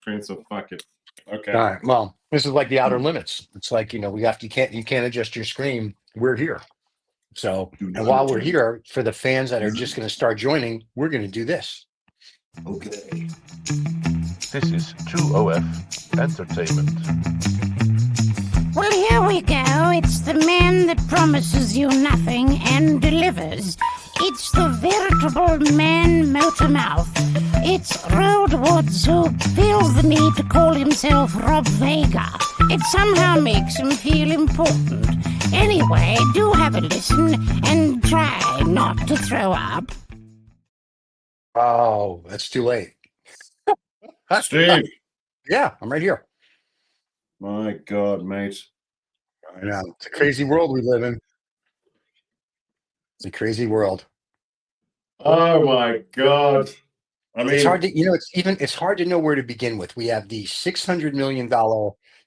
Prince of fuck it. Okay. All right. Well, this is like the outer limits. It's like, you can't adjust your screen. We're here. So, and while we're here, for the fans that are just going to start joining, we're going to do this. Okay. This is 2OF Entertainment. Well, here we go. It's the man that promises you nothing and delivers. It's the veritable man motor mouth. It's Road Woods who feels the need to call himself Robb Vega. It somehow makes him feel important. Anyway, do have a listen and try not to throw up. Oh, that's too late. Steve. Yeah, I'm right here. My God, mate. I know. It's a crazy world we live in. It's a crazy world. Oh my God. I mean, it's hard to, it's hard to know where to begin with. We have the $600 million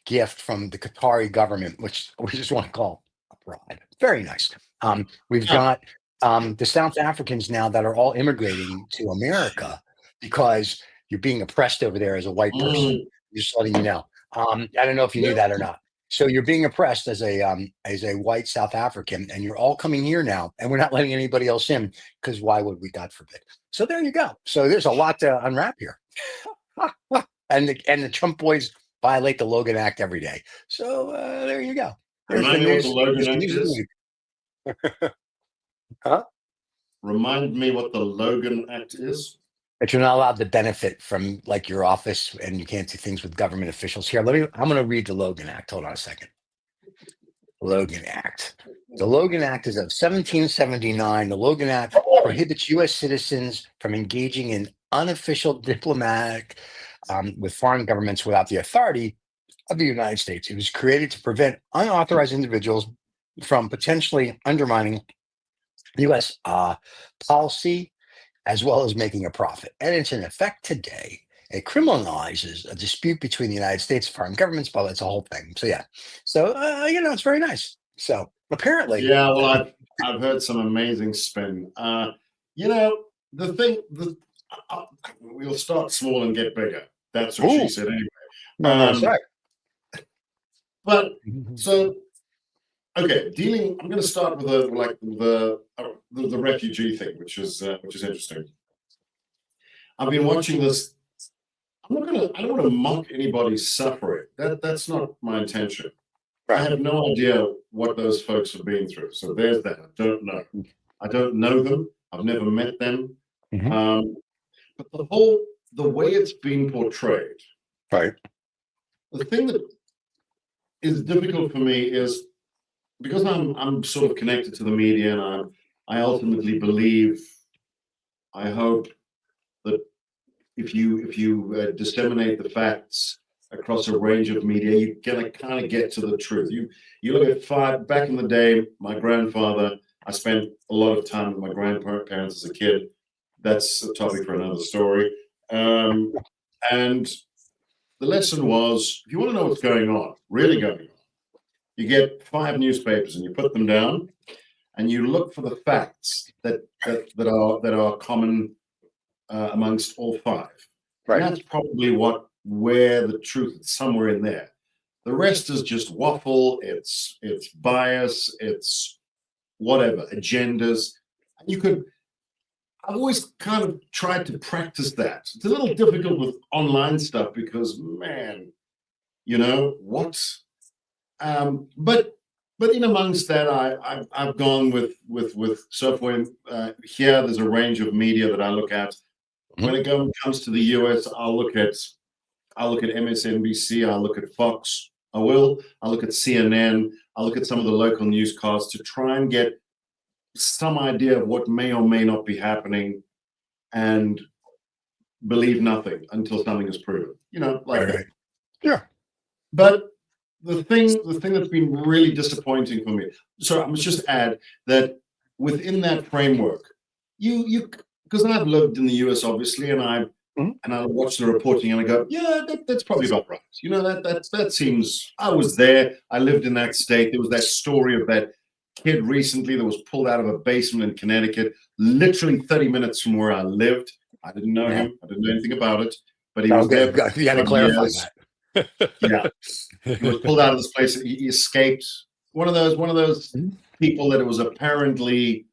gift from the Qatari government, which we just want to call a bribe. Very nice. We've got the South Africans now that are all immigrating to America because you're being oppressed over there as a white person. Just letting you know. I don't know if you knew that or not. So you're being oppressed as a white South African, and you're all coming here now, and we're not letting anybody else in because why would we? God forbid. So there you go. So there's a lot to unwrap here, and the Trump boys violate the Logan Act every day. So there you go. Remind me what the Logan Act is. Huh? Remind me what the Logan Act is. That you're not allowed to benefit from like your office and you can't do things with government officials. Here, I'm going to read the Logan Act. Hold on a second. Logan Act. The Logan Act is of 1779. The Logan Act prohibits U.S. citizens from engaging in unofficial diplomatic with foreign governments without the authority of the United States. It was created to prevent unauthorized individuals from potentially undermining U.S. policy, as well as making a profit. And it's in effect today. It criminalizes a dispute between the United States and foreign governments, but it's a whole thing. So, yeah. So, it's very nice. So, apparently. Yeah, well, I've heard some amazing spin. The thing, we'll start small and get bigger. That's what she said anyway. That's right. But, so, okay, I'm going to start with the refugee thing, which is interesting. I've been watching this. I don't want to mock anybody's suffering. That's not my intention. I have no idea what those folks have been through. So there's that. I don't know. I don't know them. I've never met them. But the way it's being portrayed, right? The thing that is difficult for me is, because I'm sort of connected to the media, and I ultimately believe, I hope that if you disseminate the facts across a range of media, you're gonna kind of get to the truth. You look at back in the day, my grandfather. I spent a lot of time with my grandparents as a kid. That's a topic for another story. And the lesson was, if you want to know what's going on, really going on, you get 5 newspapers and you put them down, and you look for the facts that are common amongst all 5. Right. And that's probably where the truth is, somewhere in there. The rest is just waffle. It's bias. It's whatever agendas. I've always kind of tried to practice that. It's a little difficult with online stuff because, man, what. But in amongst that, I've gone with software. Here, there's a range of media that I look at. When it comes to the US, I'll look at MSNBC. I'll look at Fox. I'll look at CNN. I'll look at some of the local newscasts to try and get some idea of what may or may not be happening, and believe nothing until something is proven. Right. Yeah. But the thing that's been really disappointing for me. So I must just add that within that framework, because I've lived in the US obviously, and I watch the reporting and I go, yeah, that's probably about right. That seems. I was there. I lived in that state. There was that story of that kid recently that was pulled out of a basement in Connecticut, literally 30 minutes from where I lived. I didn't know him. I didn't know anything about it. but he was there for You had to 20 clarify years. that. Yeah, he was pulled out of this place. He escaped. One of those Mhm. people that it was apparently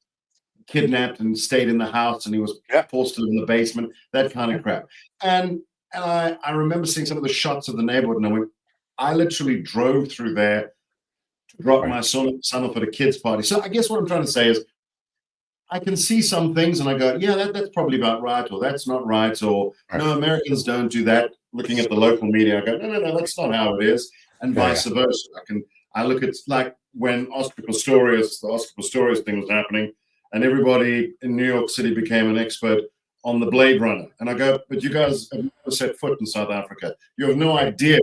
kidnapped and stayed in the house, and he was Yeah. forced to live in the basement. That kind of crap. And I remember seeing some of the shots of the neighborhood, and I literally drove through there to drop my son off at a kids' party. So I guess what I'm trying to say is, I can see some things and I go, yeah, that's probably about right, or that's not right, or no, Americans don't do that. Looking at the local media, I go, no, that's not how it is, and vice versa. I look at, like, when the Oscar Pistorius thing was happening, and everybody in New York City became an expert on the Blade Runner, and I go, but you guys have never set foot in South Africa. You have no idea,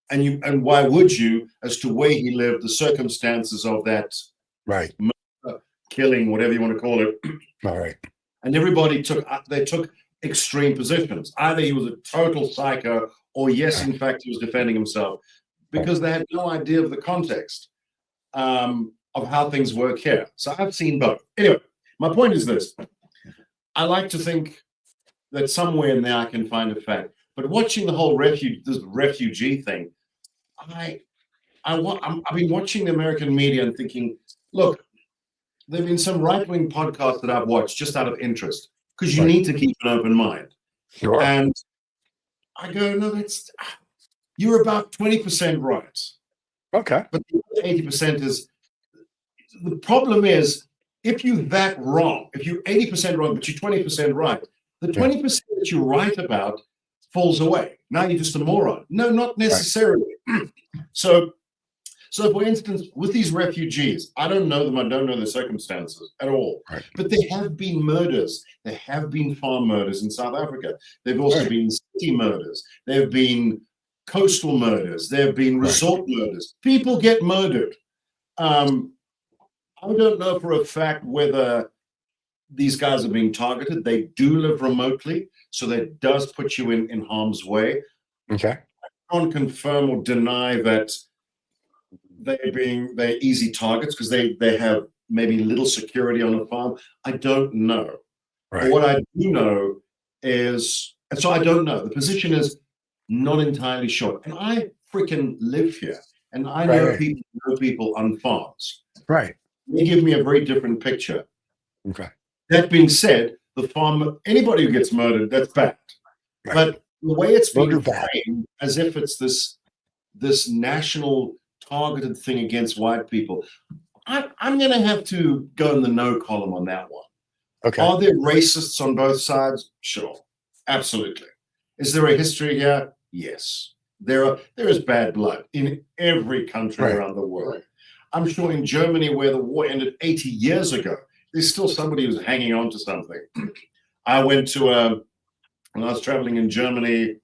and why would you, as to where he lived, the circumstances of that killing, whatever you want to call it. All right. And everybody took extreme positions. Either he was a total psycho, or yes, in fact, he was defending himself, because they had no idea of the context of how things work here. So I've seen both. Anyway, my point is this: I like to think that somewhere in there I can find a fact. But watching the whole refugee thing, I've been watching the American media and thinking, look, there've been some right-wing podcasts that I've watched just out of interest, because you need to keep an open mind. Sure. And I go, no, you're about 20% right. Okay. But the other 80% is, the problem is, if you're that wrong, if you're 80% wrong, but you're 20% right, the 20% that you're right about falls away. Now you're just a moron. No, not necessarily. So, for instance, with these refugees, I don't know them. I don't know their circumstances at all. Right. But there have been murders. There have been farm murders in South Africa. There have also been city murders. There have been coastal murders. There have been resort murders. People get murdered. I don't know for a fact whether these guys are being targeted. They do live remotely, so that does put you in harm's way. Okay. I can't confirm or deny that they're easy targets because they have maybe little security on a farm. I don't know. Right. But what I do know is, and so I don't know. The position is not entirely sure. And I freaking live here, and I know people on farms. Right. They give me a very different picture. Okay. That being said, the farmer, anybody who gets murdered, that's bad. Right. But the way it's being framed as if it's this national targeted thing against white people, I'm going to have to go in the no column on that one. Okay. Are there racists on both sides? Sure. Absolutely. Is there a history here? Yes. There is bad blood in every country around the world. I'm sure in Germany, where the war ended 80 years ago, there's still somebody who's hanging on to something. I went to when I was traveling in Germany,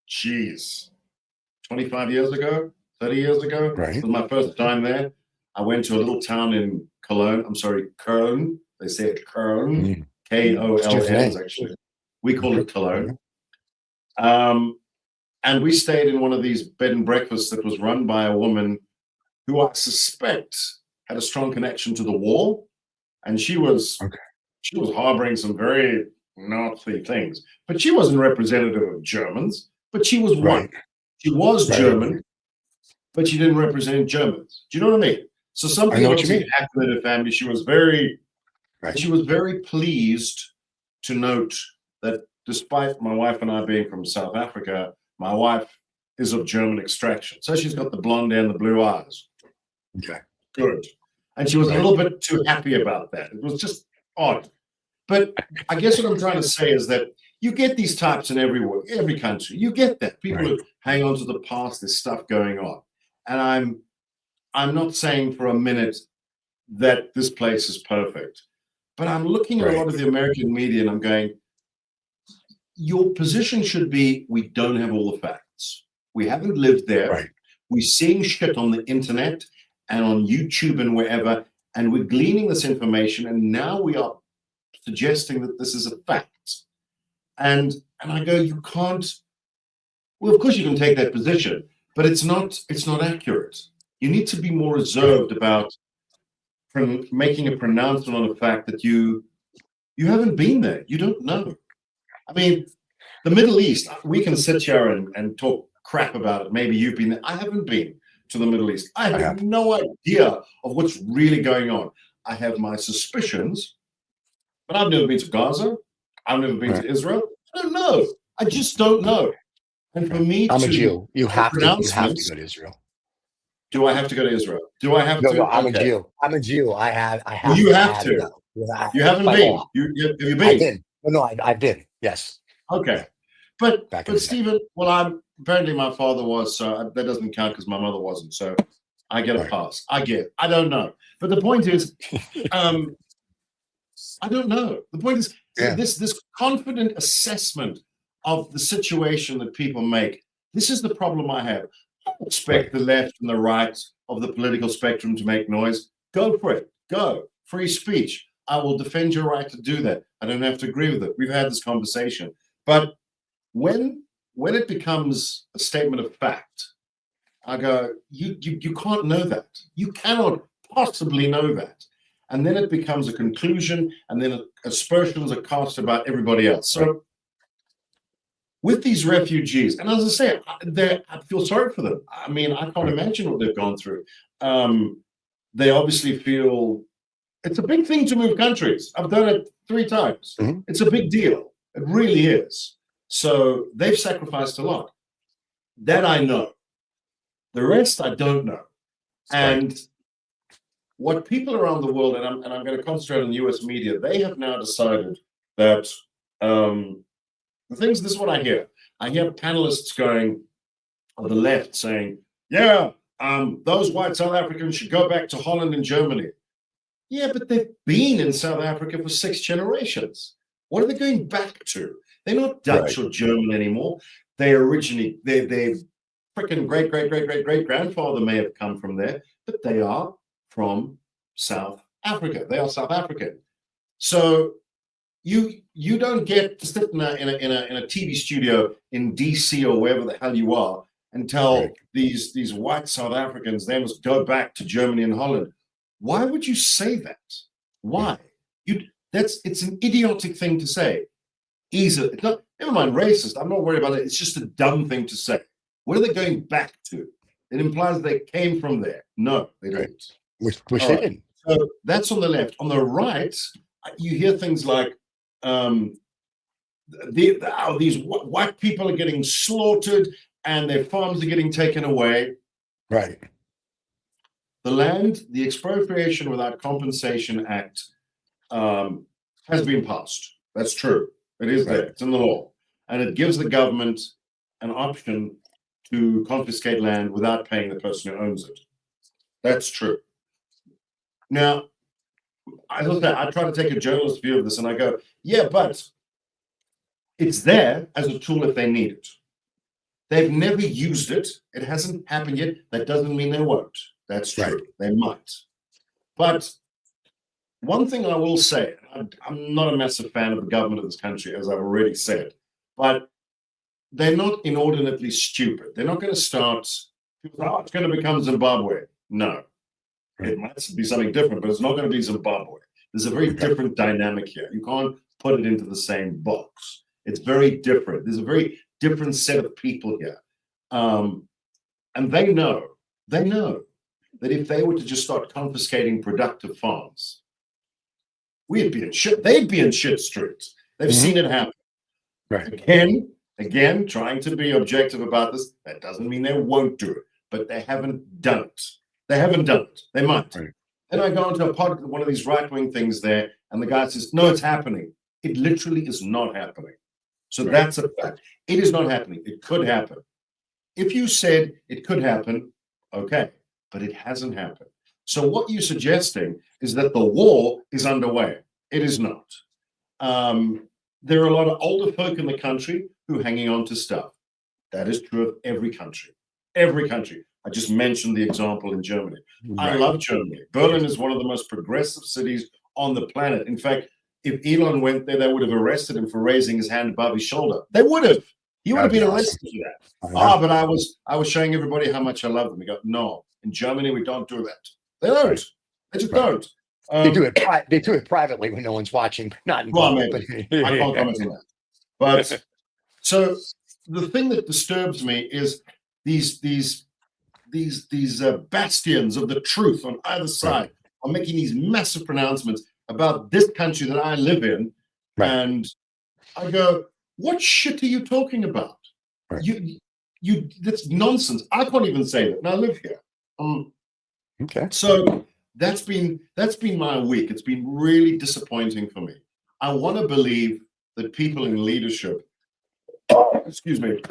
25 years ago, 30 years ago. Right. It was my first time there. I went to a little town in Cologne. I'm sorry, Köln. They say it Köln. K-O-L-N, actually. We call it Cologne. And we stayed in one of these bed and breakfasts that was run by a woman who I suspect had a strong connection to the war. And she was harboring some very Nazi things. But she wasn't representative of Germans, but she was one. She was German, but she didn't represent Germans. Do you know what I mean? So something about the acclimated family, she was very pleased to note that despite my wife and I being from South Africa, my wife is of German extraction. So she's got the blonde hair and the blue eyes. Okay. Good. And she was a little bit too happy about that. It was just odd. But I guess what I'm trying to say is that you get these types in every country. You get that. People who hang on to the past, there's stuff going on. And I'm not saying for a minute that this place is perfect. But I'm looking at a lot of the American media and I'm going, your position should be, we don't have all the facts. We haven't lived there. Right. We're seeing shit on the internet and on YouTube and wherever, and we're gleaning this information, and now we are suggesting that this is a fact. And I go, you can't. Well, of course you can take that position, but it's not accurate. You need to be more reserved about making a pronouncement on the fact that you haven't been there. You don't know. I mean, the Middle East, we can sit here and talk crap about it. Maybe you've been there. I haven't been to the Middle East. I have no idea of what's really going on. I have my suspicions, but I've never been to Gaza. I've never been to Israel. I don't know. I just don't know. And for me, I'm a Jew. You have to go to Israel. Do I have to go to Israel? Do I have to? No, I'm a Jew. I'm a Jew. I have. Well, you have to. Go. You haven't been. Have you been? I did. No, I've been. Yes. Okay. But But Stephen, well, apparently my father was, so that doesn't count because my mother wasn't. So I get a pass. I don't know. But the point is, I don't know. The point is this confident assessment of the situation that people make. This is the problem I have. I don't expect the left and the right of the political spectrum to make noise. Go for it. Go. Free speech. I will defend your right to do that. I don't have to agree with it. We've had this conversation. But when it becomes a statement of fact, I go, you can't know that. You cannot possibly know that. And then it becomes a conclusion, and then aspersions are cast about everybody else. So with these refugees, and as I say, I feel sorry for them. I mean, I can't imagine what they've gone through. They obviously feel it's a big thing to move countries. I've done it 3 times. Mm-hmm. It's a big deal. It really is. So they've sacrificed a lot. That I know. The rest I don't know. And what people around the world, and I'm going to concentrate on the US media, they have now decided that this is what I hear. I hear panelists going on the left saying, those white South Africans should go back to Holland and Germany. Yeah, but they've been in South Africa for 6 generations. What are they going back to? They're not Dutch or German anymore. Their freaking great-great-great-great-great-grandfather may have come from there, but they are from South Africa. They are South African. So you don't get to sit in a TV studio in DC or wherever the hell you are and tell these white South Africans they must go back to Germany and Holland. Why would you say that? Why? It's an idiotic thing to say. It's not, never mind racist. I'm not worried about it. It's just a dumb thing to say. What are they going back to? It implies they came from there. No, they don't. Which they didn't. So that's on the left. On the right, you hear things like these white people are getting slaughtered and their farms are getting taken away. Right. The land, the Expropriation Without Compensation Act has been passed. That's true. It is there. It's in the law. And it gives the government an option to confiscate land without paying the person who owns it. That's true. Now, as I say, I try to take a journalist view of this and I go, yeah, but it's there as a tool if they need it. They've never used it. It hasn't happened yet. That doesn't mean they won't. That's true. Right. They might. But one thing I will say, I'm not a massive fan of the government of this country, as I've already said, but they're not inordinately stupid. They're not going to start, it's going to become Zimbabwe. No. It might be something different, but it's not going to be Zimbabwe. There's a very different dynamic here. You can't put it into the same box. It's very different. There's a very different set of people here. And they know that if they were to just start confiscating productive farms, they'd be in shit streets. They've seen it happen. Right. Again, trying to be objective about this, that doesn't mean they won't do it, but they haven't done it. They haven't done it. They might. Right. Then I go into one of these right-wing things there, and the guy says, no, it's happening. It literally is not happening. So that's a fact. It is not happening. It could happen. If you said it could happen, okay, but it hasn't happened. So what you're suggesting is that the war is underway. It is not. There are a lot of older folk in the country who are hanging on to stuff. That is true of every country. Every country. I just mentioned the example in Germany. Right. I love Germany. Berlin is one of the most progressive cities on the planet. In fact, if Elon went there, they would have arrested him for raising his hand above his shoulder. They would have. He would have been arrested for that. But I was showing everybody how much I love them. They go, no, in Germany we don't do that. They don't. Right. They just don't. They do it privately when no one's watching, not in public. I can't comment on that. But So the thing that disturbs me is these bastions of the truth on either side are making these massive pronouncements about this country that I live in, and I go, what shit are you talking about? You that's nonsense. I can't even say that, and I live here. Okay. So that's been my week. It's been really disappointing for me. I want to believe that people in leadership, excuse me,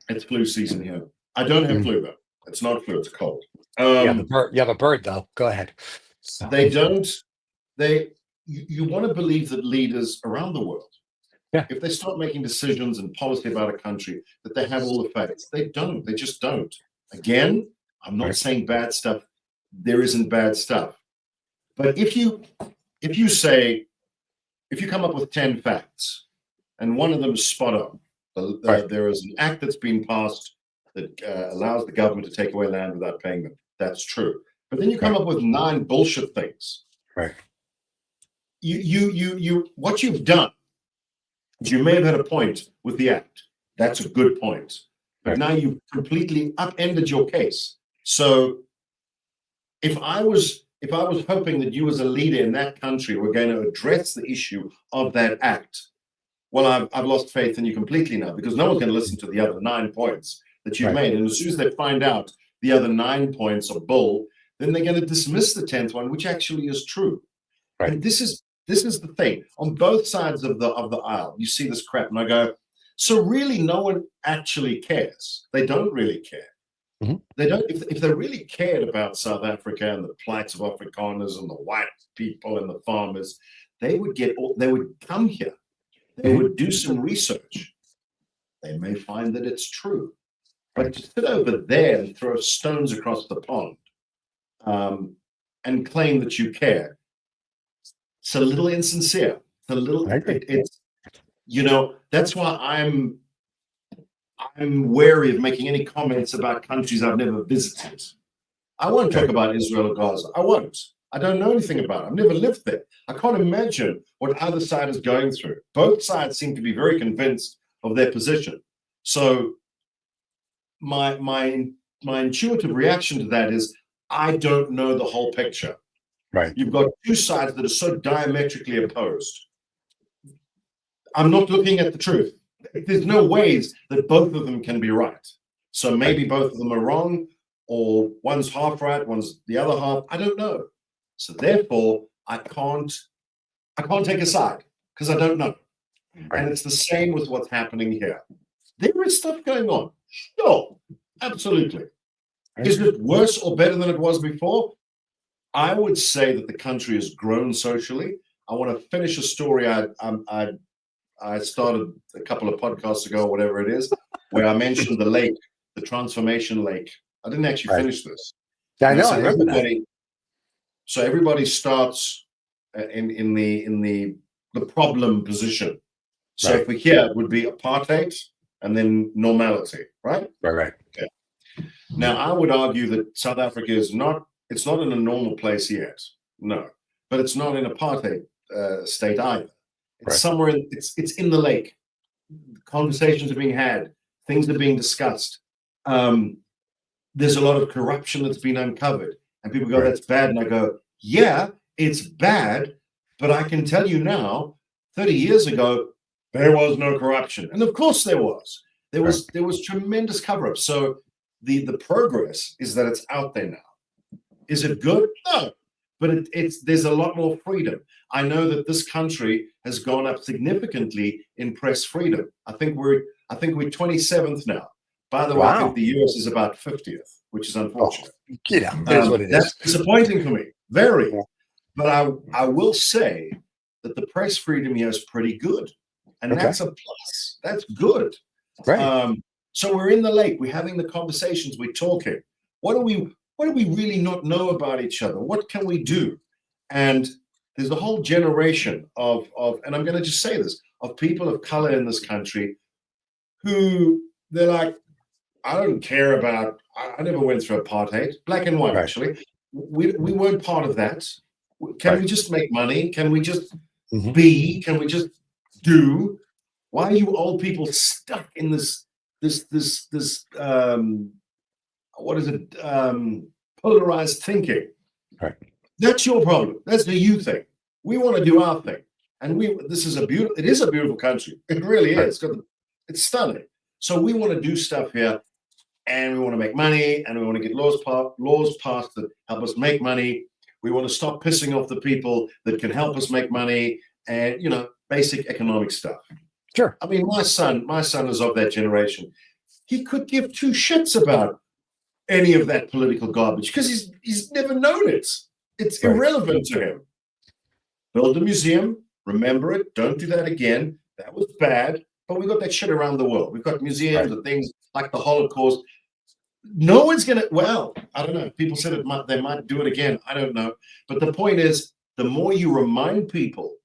it's flu season here. I don't have flu though. It's not flu, it's cold. You have a bird though. Go ahead. They don't, you want to believe that leaders around the world, if they start making decisions and policy about a country, that they have all the facts. They don't, they just don't. Again, I'm not saying bad stuff. There isn't bad stuff. But if you come up with 10 facts and one of them is spot on, there is an act that's been passed that allows the government to take away land without paying them. That's true. But then you come up with 9 bullshit things. Right. What you've done, you may have had a point with the act. That's a good point. But now you've completely upended your case. So if I was hoping that you as a leader in that country were going to address the issue of that act, well, I've lost faith in you completely now, because no one's going to listen to the other 9 points that you've made. And as soon as they find out the other 9 points are bull, then they're going to dismiss the 10th one, which actually is true. And this is the thing. On both sides of the aisle, you see this crap, and I go, so really no one actually cares. They don't really care. They don't. If they really cared about South Africa and the plights of Afrikaners and the white people and the farmers, they would come here. They would do some research. They may find that it's true. But to sit over there and throw stones across the pond and claim that you care, it's a little insincere. It's a little. It's that's why I'm wary of making any comments about countries I've never visited. I won't talk about Israel or Gaza. I won't. I don't know anything about it. I've never lived there. I can't imagine what either side is going through. Both sides seem to be very convinced of their position. So my intuitive reaction to that is I don't know the whole picture. You've got 2 sides that are so diametrically opposed. I'm not looking at the truth. There's no ways that both of them can be right. So maybe both of them are wrong, or one's half right, one's the other half. I don't know. So therefore, I can't take a side because I don't know. And it's the same with what's happening here. There is stuff going on. Sure, absolutely. Is it worse or better than it was before? I would say that the country has grown socially. I want to finish a story I started a couple of podcasts ago, whatever it is, where I mentioned the lake, the transformation lake. I didn't actually finish this. Yeah, I know. I remember that. So everybody starts in the problem position. So for here, it would be apartheid and then normality, right? Right. Yeah. Now, I would argue that South Africa is not in a normal place yet. No. But it's not in apartheid state either. It's somewhere it's in the lake. Conversations are being had. Things are being discussed. There's a lot of corruption that's been uncovered. And people go, that's bad. And I go, yeah, it's bad. But I can tell you now, 30 years ago, there was no corruption. And of course there was. There was tremendous cover-up. So the progress is that it's out there now. Is it good? No. But there's a lot more freedom. I know that this country has gone up significantly in press freedom. I think we're 27th now. By the way, I think the US is about 50th, which is unfortunate. That's what it is. That's disappointing for me, very. But I will say that the press freedom here is pretty good, and that's a plus. That's good. So we're in the lake. We're having the conversations. We're talking. What do we really not know about each other? What can we do? And there's a whole generation of and I'm going to just say this, of people of color in this country who they're like, I don't care about, I never went through apartheid, black and white, actually. We weren't part of that. Can we just make money? Can we just be? Can we just do? Why are you old people stuck in this what is it? Polarized thinking. Right. That's your problem. That's the you thing. We want to do our thing. And it is a beautiful country. It really is. It's stunning. So we want to do stuff here, and we want to make money, and we want to get laws passed that help us make money. We want to stop pissing off the people that can help us make money, and basic economic stuff. Sure. I mean, my son is of that generation. He could give two shits about any of that political garbage because he's never known it. It's irrelevant to him. Build a museum, remember it, don't do that again. That was bad, but we got that shit around the world. We've got museums and things like the Holocaust. No one's gonna. Well, I don't know. People said they might do it again. I don't know. But the point is, the more you remind people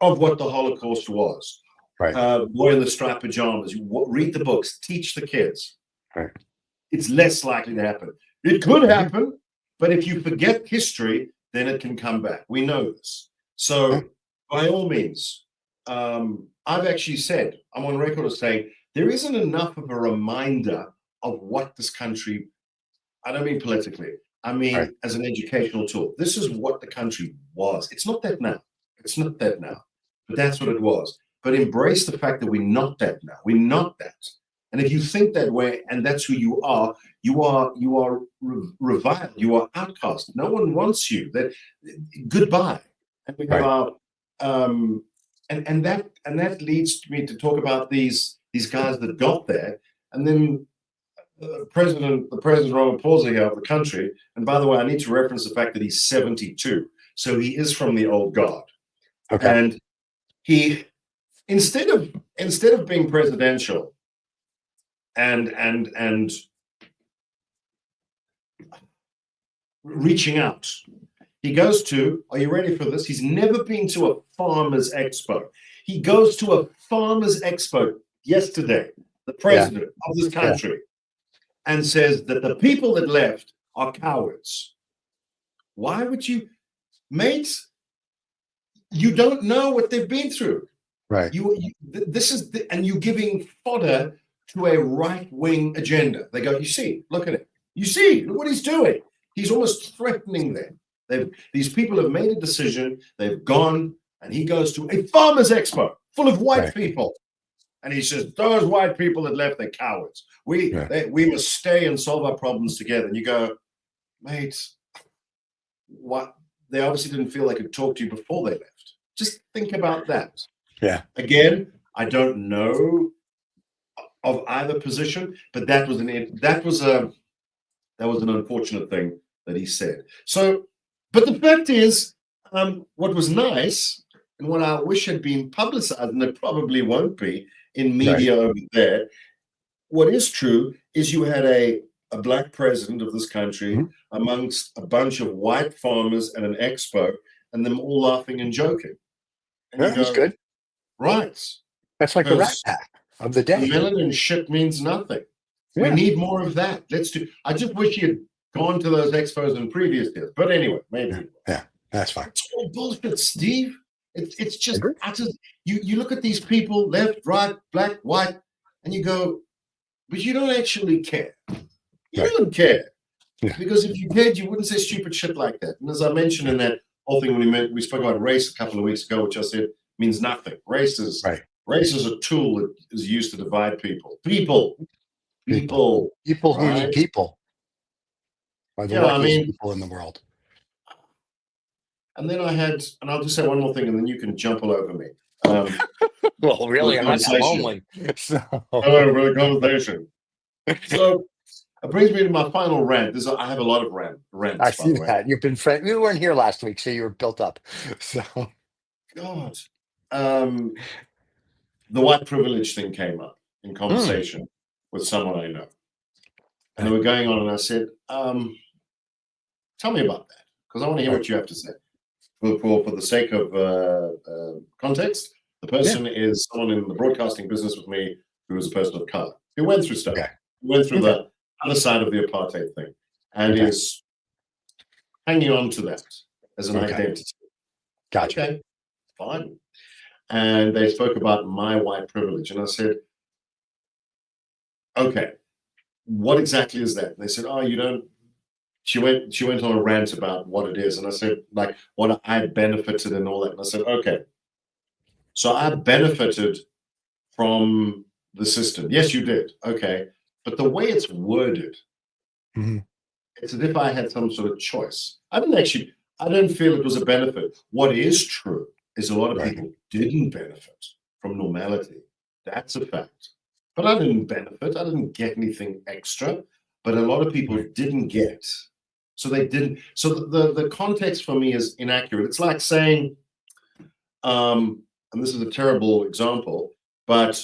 of what the Holocaust was, boy in the striped pajamas, read the books, teach the kids. Right. It's less likely to happen. It could happen, but if you forget history, then it can come back. We know this. So, by all means, I've actually said, I'm on record as saying, there isn't enough of a reminder of what this country, I don't mean politically, I mean as an educational tool. This is what the country was. It's not that now. It's not that now. But that's what it was. But embrace the fact that we're not that now. We're not that. And if you think that way, and that's who you are reviled. You are outcast. No one wants you. Goodbye. And we have our and that leads me to talk about these guys that got there, and then the president Ramaphosa here of the country. And by the way, I need to reference the fact that he's 72, so he is from the old guard. Okay. And he instead of being presidential and reaching out, he goes to, are you ready for this? He's never been to a farmers expo. He goes to a farmers expo yesterday, the president of this country, and says that the people that left are cowards. Why would you, mates? You don't know what they've been through. Right. And you're giving fodder to a right-wing agenda. They go, you see, look at it. You see, look what he's doing. He's almost threatening them. These people have made a decision. They've gone, and he goes to a farmers expo full of white people, and he says, "Those white people that left, they're cowards. We must stay and solve our problems together." And you go, mate, what? They obviously didn't feel they could talk to you before they left. Just think about that. Yeah. Again, I don't know of either position, but that was an unfortunate thing that he said. So. But the fact is, what was nice and what I wish had been publicized, and it probably won't be in media over there, what is true is you had a black president of this country amongst a bunch of white farmers at an expo, and them all laughing and joking. And that's good. Right. That's like the Rat Pack of the day. The melanin shit means nothing. We need more of that. I just wish you had gone to those expos in previous years, but anyway, maybe. Yeah, that's fine. It's all bullshit, Steve. It's just utter. You look at these people, left, right, black, white, and you go, but you don't actually care. You don't care because if you cared, you wouldn't say stupid shit like that. And as I mentioned in that whole thing when we spoke about race a couple of weeks ago, which I said means nothing. Race is a tool that is used to divide people. People who need people. People in the world. And then I'll just say one more thing, and then you can jump all over me. Well, really, I'm not that lonely. So. For the conversation. So it brings me to my final rant. I have a lot of rants. I see that. You've been you weren't here last week, so you were built up. So, God, the white privilege thing came up in conversation with someone I know, and they were going on, and I said, tell me about that, because I want to hear what you have to say. For the sake of context, the person is someone in the broadcasting business with me who is a person of color, who went through stuff, who went through the other side of the apartheid thing, and is hanging on to that as an identity. Gotcha. Okay, fine. and they spoke about my white privilege. And I said, okay, what exactly is that? And they said, oh, you don't. She went on a rant about what it is. And I said, like, what I benefited and all that. And I said, okay, so I benefited from the system. Yes, you did. Okay. But the way it's worded, it's as if I had some sort of choice. I don't feel it was a benefit. What is true is a lot of people didn't benefit from normality. That's a fact. But I didn't benefit. I didn't get anything extra. But a lot of people didn't get. So they didn't. So the context for me is inaccurate. It's like saying, and this is a terrible example, but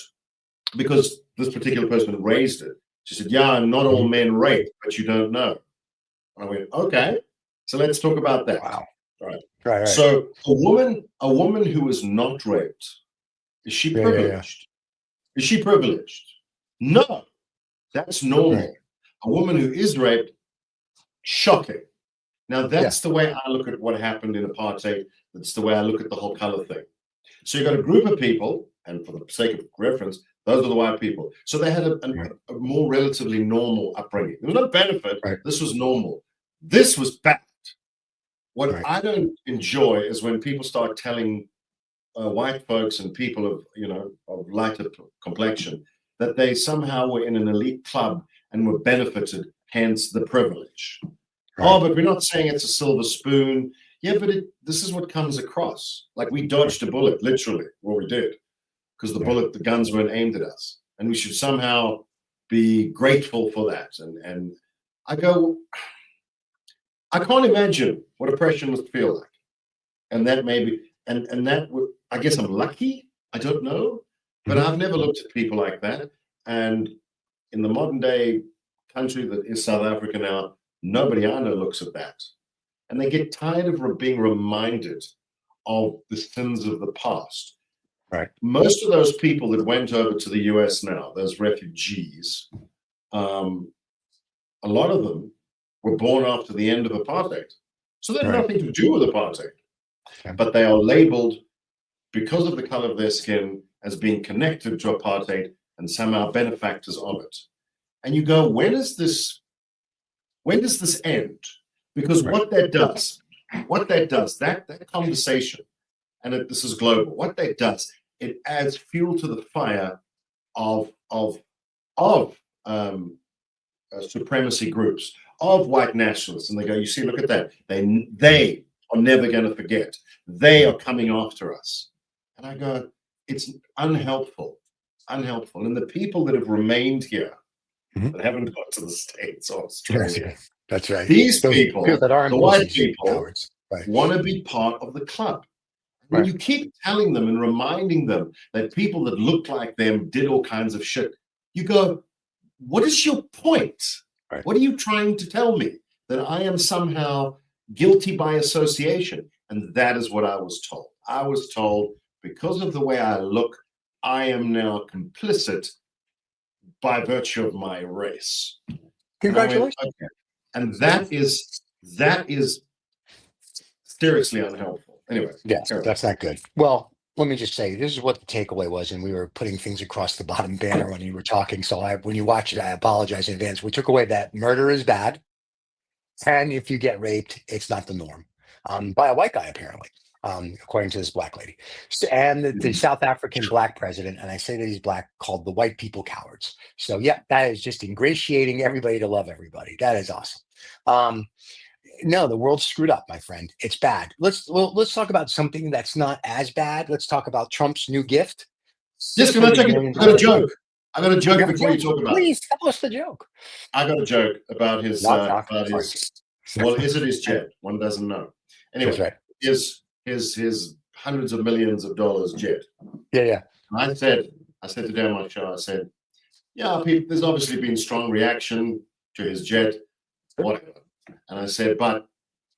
because this particular person raised it, she said, yeah, not all men rape, but you don't know. And I went, okay, so let's talk about that. Wow. Right. So a woman who is not raped, is she privileged? Is she privileged? No, that's normal. A woman who is raped, shocking. Now that's the way I look at what happened in apartheid. That's the way I look at the whole color thing. So you got a group of people, and for the sake of reference, those are the white people. So they had a more relatively normal upbringing. There was no benefit. This was normal. This was bad. What I don't enjoy is when people start telling white folks and people of lighter complexion that they somehow were in an elite club and were benefited, hence the privilege. Oh, but we're not saying it's a silver spoon. Yeah, but this is what comes across. Like we dodged a bullet, literally, what we did, because the guns weren't aimed at us. And we should somehow be grateful for that. And I go, I can't imagine what oppression must feel like. And that maybe, and that would, I guess I'm lucky. I don't know. But I've never looked at people like that. And in the modern day country that is South Africa now, nobody I know looks at that. And they get tired of being reminded of the sins of the past. Most of those people that went over to the US now, those refugees, a lot of them were born after the end of apartheid. So they had nothing to do with apartheid. But they are labeled, because of the color of their skin, as being connected to apartheid and somehow benefactors of it. And you go, when does this end? Because what that does, that conversation, and this is global, what that does, it adds fuel to the fire of supremacy groups, of white nationalists. And they go, you see, look at that. They are never going to forget. They are coming after us. And I go, it's unhelpful. And the people that have remained here, that haven't got to the States or Australia. That's right. These people, that are the white people, want to be part of the club. When you keep telling them and reminding them that people that look like them did all kinds of shit, you go, what is your point? What are you trying to tell me? That I am somehow guilty by association? And that is what I was told. I was told, because of the way I look, I am now complicit by virtue of my race. Congratulations. And that is seriously unhelpful. Anyway. Yes, that's not good. Well, let me just say, this is what the takeaway was, and we were putting things across the bottom banner when you were talking. So when you watch it, I apologize in advance. We took away that murder is bad. And if you get raped, it's not the norm. By a white guy, apparently, according to this black lady. So, and the South African black president, and I say that he's black, called the white people cowards. So yeah, that is just ingratiating everybody to love everybody. That is awesome. No, the world's screwed up, my friend. It's bad. Let's talk about something that's not as bad. Let's talk about Trump's new gift. Yes, can I check it? I got a joke. I got a joke before you talk about it. Please tell us the joke. I got a joke about his well, is it his jet? One doesn't know. Anyway, his hundreds of millions of dollars jet. Yeah. And I said today on my show, I said, yeah, there's obviously been strong reaction to his jet, whatever. And I said, but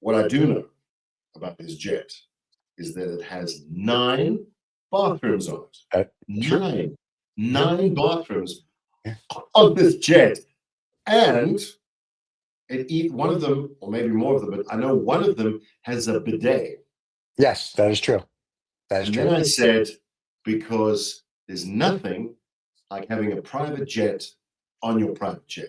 what I do know about his jet is that it has 9 bathrooms on it. Nine bathrooms on this jet. And one of them, or maybe more of them, but I know one of them has a bidet. Yes, that is true. Then I said, because there's nothing like having a private jet on your private jet.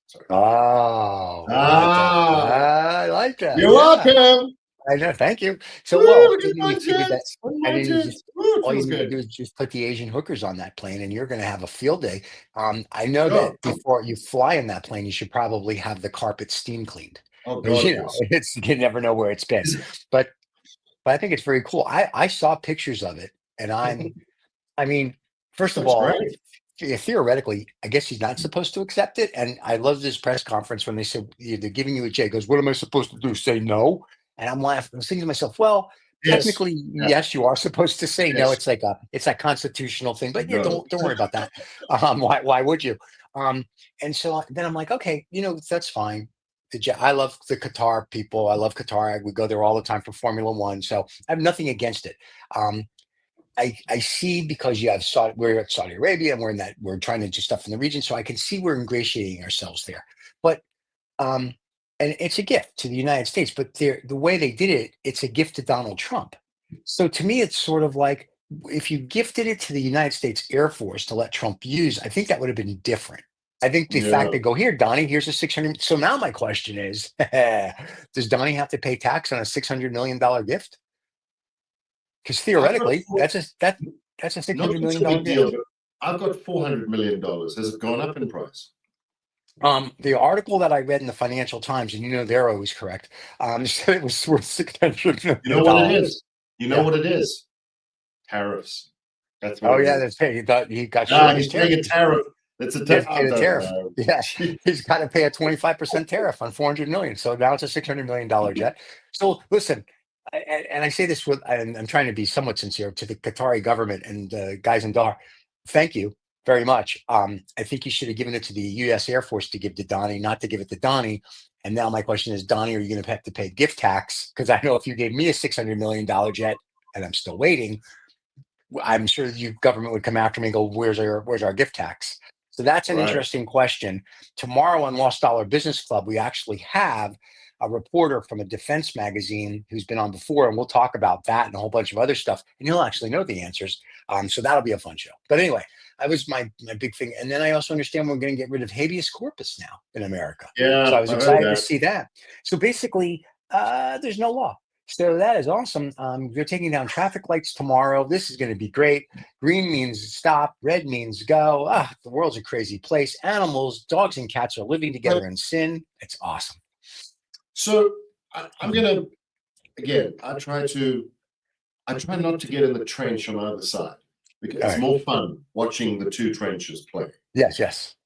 Sorry. Oh, Ah, I like that. you're welcome. I know. Thank you. So, Woo, well, look at my jets. I mean, you just Woo, it all you feels need to good. do is just put the Asian hookers on that plane, and you're going to have a field day. I know Sure. that before you fly in that plane, you should probably have the carpet steam cleaned. Oh, Because God, you know yes. you never know where it's been. But I think it's very cool. I saw pictures of it, and I mean, first of That's all, great. theoretically, I guess he's not supposed to accept it. And I love this press conference when they said they're giving you a J. He goes, "What am I supposed to do? Say no?" And I'm laughing. I was thinking to myself, well, Yes. technically, Yeah. yes, you are supposed to say no. Yes. It's a constitutional thing. But yeah, No. don't worry about that. Why would you? And so then I'm like, okay, that's fine. I love the Qatar people. I love Qatar. We go there all the time for Formula One. So I have nothing against it. I see, because we're at Saudi Arabia and we're trying to do stuff in the region. So I can see we're ingratiating ourselves there. But and it's a gift to the United States, but the way they did it, it's a gift to Donald Trump. So to me, it's sort of like if you gifted it to the United States Air Force to let Trump use, I think that would have been different. I think the fact they go, here, Donnie, here's a 600. So now my question is, does Donnie have to pay tax on a $600 million gift? Because theoretically, that's a $600 Not a million big gift. deal, but I've got $400 million. Has it gone up in price? The article that I read in the Financial Times, and they're always correct, said it was worth $600 million. You know what it is? You know Yeah. what it is? Tariffs. That's what Oh it yeah, is. he got He's paying a tariff. That's a He has to pay the don't tariff. know. Yeah, he's got to pay a 25% tariff on $400 million. So now it's a $600 million jet. So listen, and I say this and I'm trying to be somewhat sincere to the Qatari government and guys in Doha. Thank you very much. I think you should have given it to the U.S. Air Force to give to Donnie, not to give it to Donnie. And now my question is, Donnie, are you going to have to pay gift tax? Because I know if you gave me a $600 million jet, and I'm still waiting, I'm sure the government would come after me and go, where's our gift tax? So that's an interesting question. Tomorrow on Lost Dollar Business Club, we actually have a reporter from a defense magazine who's been on before, and we'll talk about that and a whole bunch of other stuff, and he'll actually know the answers. So that'll be a fun show. But anyway, that was my big thing. And then I also understand we're going to get rid of habeas corpus now in America. Yeah, so I was excited to see that. So basically, there's no law. So that is awesome. You're taking down traffic lights tomorrow. This is going to be great. Green means stop. Red means go. The world's a crazy place. Animals, dogs and cats are living together in sin. It's awesome. So I'm going to, again, I try not to get in the trench on either side, because it's more fun watching the two trenches play. Yes.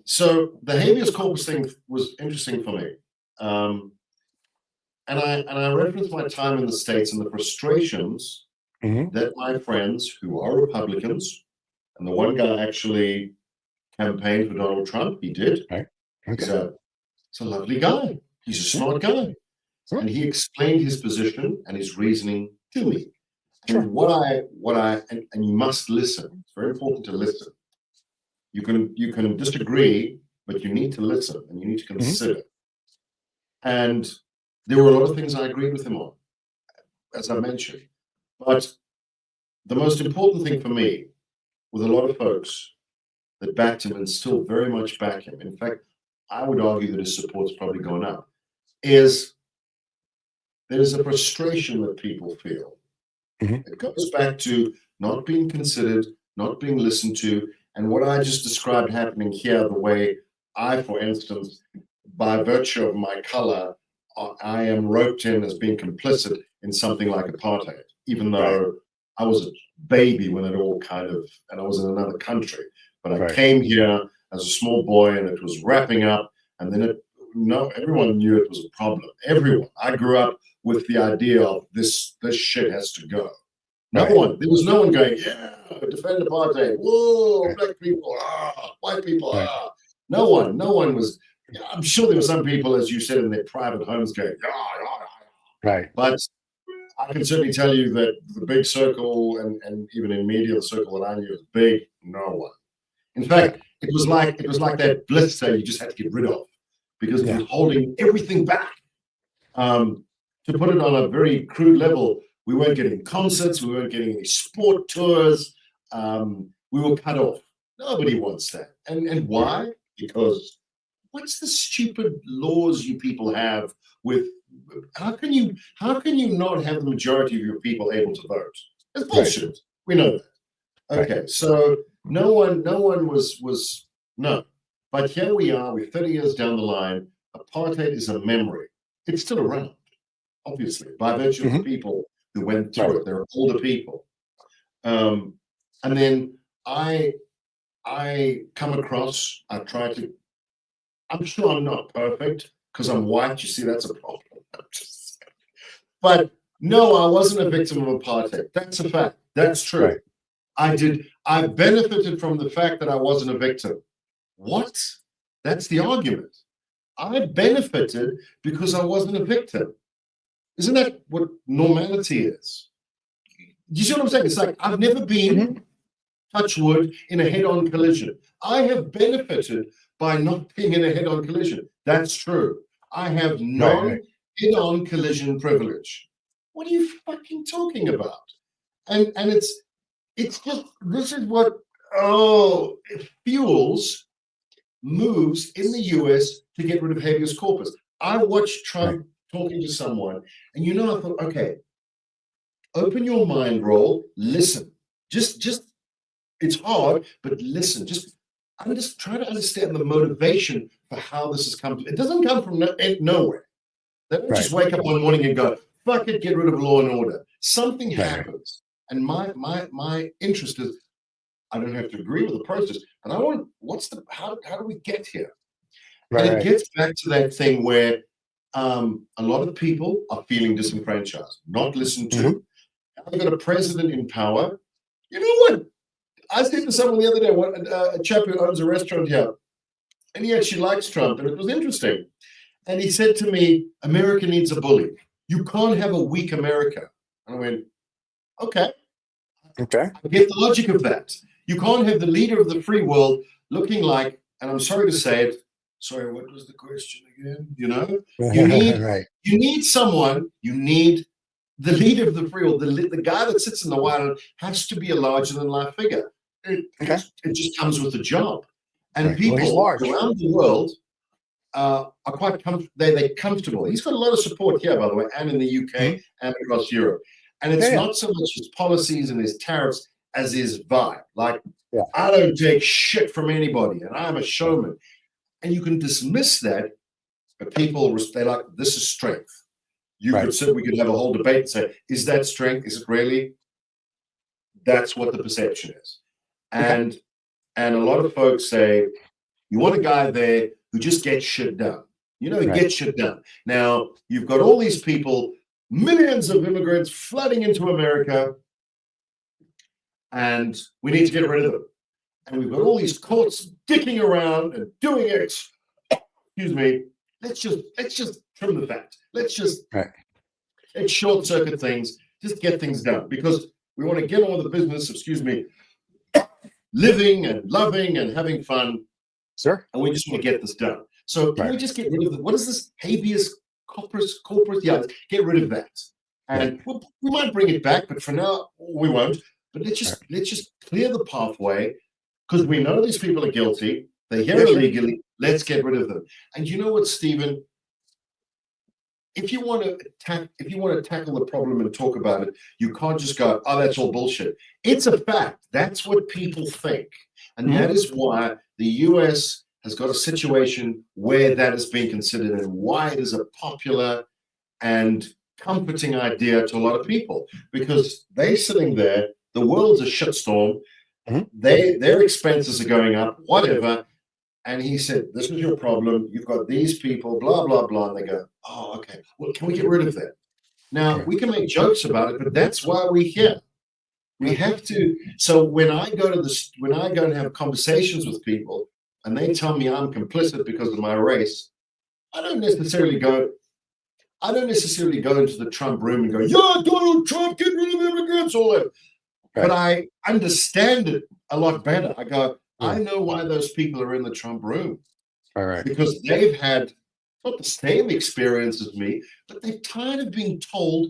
So the habeas corpus thing was interesting for me. And I referenced my time in the States and the frustrations that my friends who are Republicans, and the one guy actually campaigned for Donald Trump, he did. Right. Okay. He's a lovely guy. He's a smart guy. Sure. And he explained his position and his reasoning to me. Sure. And and you must listen. It's very important to listen. You can disagree, but you need to listen and you need to consider. And there were a lot of things I agreed with him on, as I mentioned. But the most important thing for me, with a lot of folks that backed him and still very much back him, in fact, I would argue that his support's probably gone up, is there's a frustration that people feel. It goes back to not being considered, not being listened to, and what I just described happening here, the way I, for instance, by virtue of my color, I am roped in as being complicit in something like apartheid, even though I was a baby when it all and I was in another country. But I came here as a small boy and it was wrapping up, and then everyone knew it was a problem. Everyone. I grew up with the idea of this shit has to go. There was no one going, yeah, defend apartheid. Whoa, black people, white people, No one was. I'm sure there were some people, as you said, in their private homes going, Right. But I can certainly tell you that the big circle, and even in media, the circle that I knew was big. No one. In fact, it was like that blister you just had to get rid of, because it was holding everything back. To put it on a very crude level, We weren't getting concerts. We weren't getting any sport tours. We were cut off. Nobody wants that. And why? Because what's the stupid laws you people have with how can you not have the majority of your people able to vote? It's bullshit. We know that. Okay, so no one was no. But here we are, we're 30 years down the line. Apartheid is a memory. It's still around, obviously, by virtue of the people who went through it. They're older people. And then I come across, I'm sure I'm not perfect because I'm white. You see, that's a problem. But no, I wasn't a victim of apartheid. That's a fact. That's true. I benefited from the fact that I wasn't a victim. What? That's the argument. I benefited because I wasn't a victim. Isn't that what normality is? You see what I'm saying? It's like I've never been, touch wood, in a head-on collision. I have benefited by not being in a head-on collision. That's true. I have no head-on collision privilege. What are you fucking talking about? And it's just, this is what it fuels moves in the US to get rid of habeas corpus. I watched Trump talking to someone, and I thought, okay, open your mind roll, listen. Just it's hard, but listen. I'm just trying to understand the motivation for how this has come. It doesn't come from nowhere. They don't just wake up one morning and go, fuck it, get rid of law and order. Something happens. And my interest is, I don't have to agree with the process, and I want how do we get here? And it gets back to that thing where a lot of people are feeling disenfranchised, not listened to. I've got a president in power. You know what? I said to someone the other day, a chap who owns a restaurant here, and he actually likes Trump, and it was interesting. And he said to me, America needs a bully. You can't have a weak America. And I went, okay. I get the logic of that. You can't have the leader of the free world looking like, and I'm sorry to say it, sorry, what was the question again? You need someone, you need the leader of the free world, the guy that sits in the White House has to be a larger than life figure. It just comes with the job. And people around the world are quite they're comfortable. He's got a lot of support here, by the way, and in the UK and across Europe. And it's not so much his policies and his tariffs as his vibe. Like, I don't take shit from anybody, and I'm a showman. And you can dismiss that, but people, they're like, this is strength. We could have a whole debate and say, is that strength? Is it really? That's what the perception is. And a lot of folks say, you want a guy there who just gets shit done. He gets shit done. Now, you've got all these people, millions of immigrants flooding into America, and we need to get rid of them. And we've got all these courts dicking around and doing it. Excuse me. Let's just trim the fat. Let's just short circuit things. Just get things done because we want to get on with the business. Excuse me. Living and loving and having fun. Sure. And we just want to get this done. So can we just get rid of what is this habeas corpus? Yeah, get rid of that. And we might bring it back, but for now we won't. But let's just clear the pathway because we know these people are guilty. They're here illegally. Let's get rid of them. And you know what, Stephen? If you want to tackle the problem and talk about it, you can't just go, "Oh, that's all bullshit." It's a fact. That's what people think, and that is why the US has got a situation where that is being considered, and why it is a popular and comforting idea to a lot of people because they're sitting there. The world's a shitstorm. Their expenses are going up, whatever. And he said, this is your problem. You've got these people, blah, blah, blah. And they go, oh, okay. Well, can we get rid of that? Now, we can make jokes about it, but that's why we're here. We have to. So when I go and have conversations with people and they tell me I'm complicit because of my race, I don't necessarily go into the Trump room and go, yeah, Donald Trump, get rid of immigrants, all that. But I understand it a lot better. I go, I know why those people are in the Trump room. Because they've had not the same experience as me, but they're tired of being told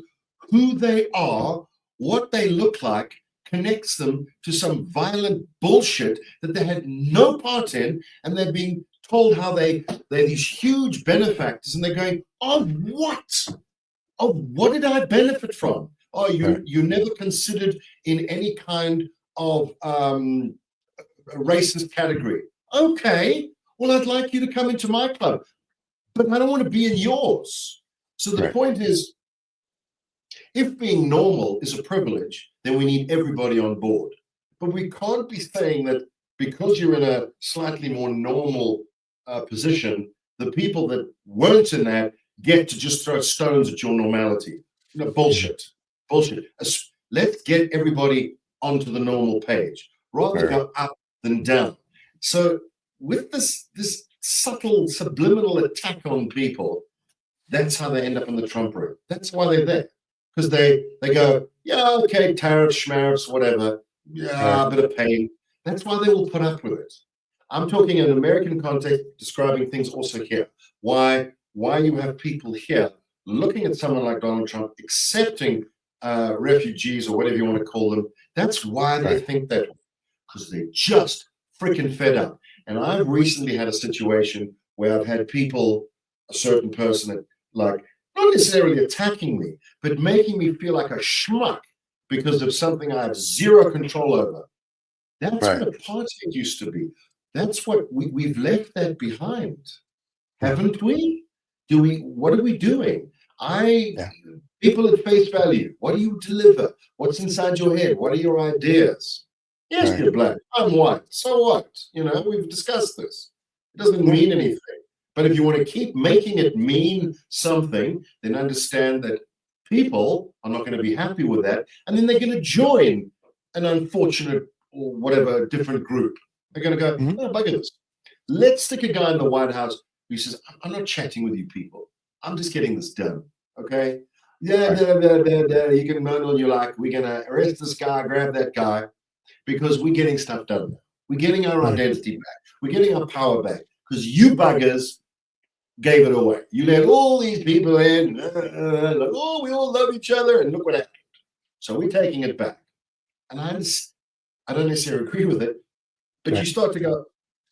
who they are, what they look like, connects them to some violent bullshit that they had no part in, and they're being told how they're these huge benefactors, and they're going, oh, what? Oh, what did I benefit from? Oh, you never considered in any kind of racist category. Okay, well, I'd like you to come into my club, but I don't want to be in yours. So the point is, if being normal is a privilege, then we need everybody on board. But we can't be saying that because you're in a slightly more normal position, the people that weren't in that get to just throw stones at your normality. You know, bullshit. Let's get everybody onto the normal page, rather go up than down. So with this subtle subliminal attack on people, that's how they end up in the Trump room. That's why they're there. Because they go, yeah, okay, tariffs, schmarifs, whatever. Yeah, a bit of pain. That's why they will put up with it. I'm talking in an American context, describing things also here. Why you have people here looking at someone like Donald Trump, accepting refugees or whatever you want to call them. That's why they think that, because they're just freaking fed up. And I've recently had a situation where I've had people, a certain person, like, not necessarily attacking me, but making me feel like a schmuck because of something I have zero control over. That's what apartheid used to be. That's what we've left that behind, haven't we? What are we doing? People at face value, what do you deliver? What's inside your head? What are your ideas? Yes, you're black, I'm white. So what? You know, we've discussed this. It doesn't mean anything. But if you want to keep making it mean something, then understand that people are not going to be happy with that. And then they're going to join an unfortunate or whatever different group. They're going to go, oh, bugger this. Let's stick a guy in the White House who says, I'm not chatting with you people. I'm just getting this done. Okay? You can moan all you like. We're going to arrest this guy, grab that guy, because we're getting stuff done. We're getting our identity back. We're getting our power back. Because you buggers gave it away. You let all these people in, like, oh, we all love each other, and look what happened. So we're taking it back. And I don't necessarily agree with it, but you start to go,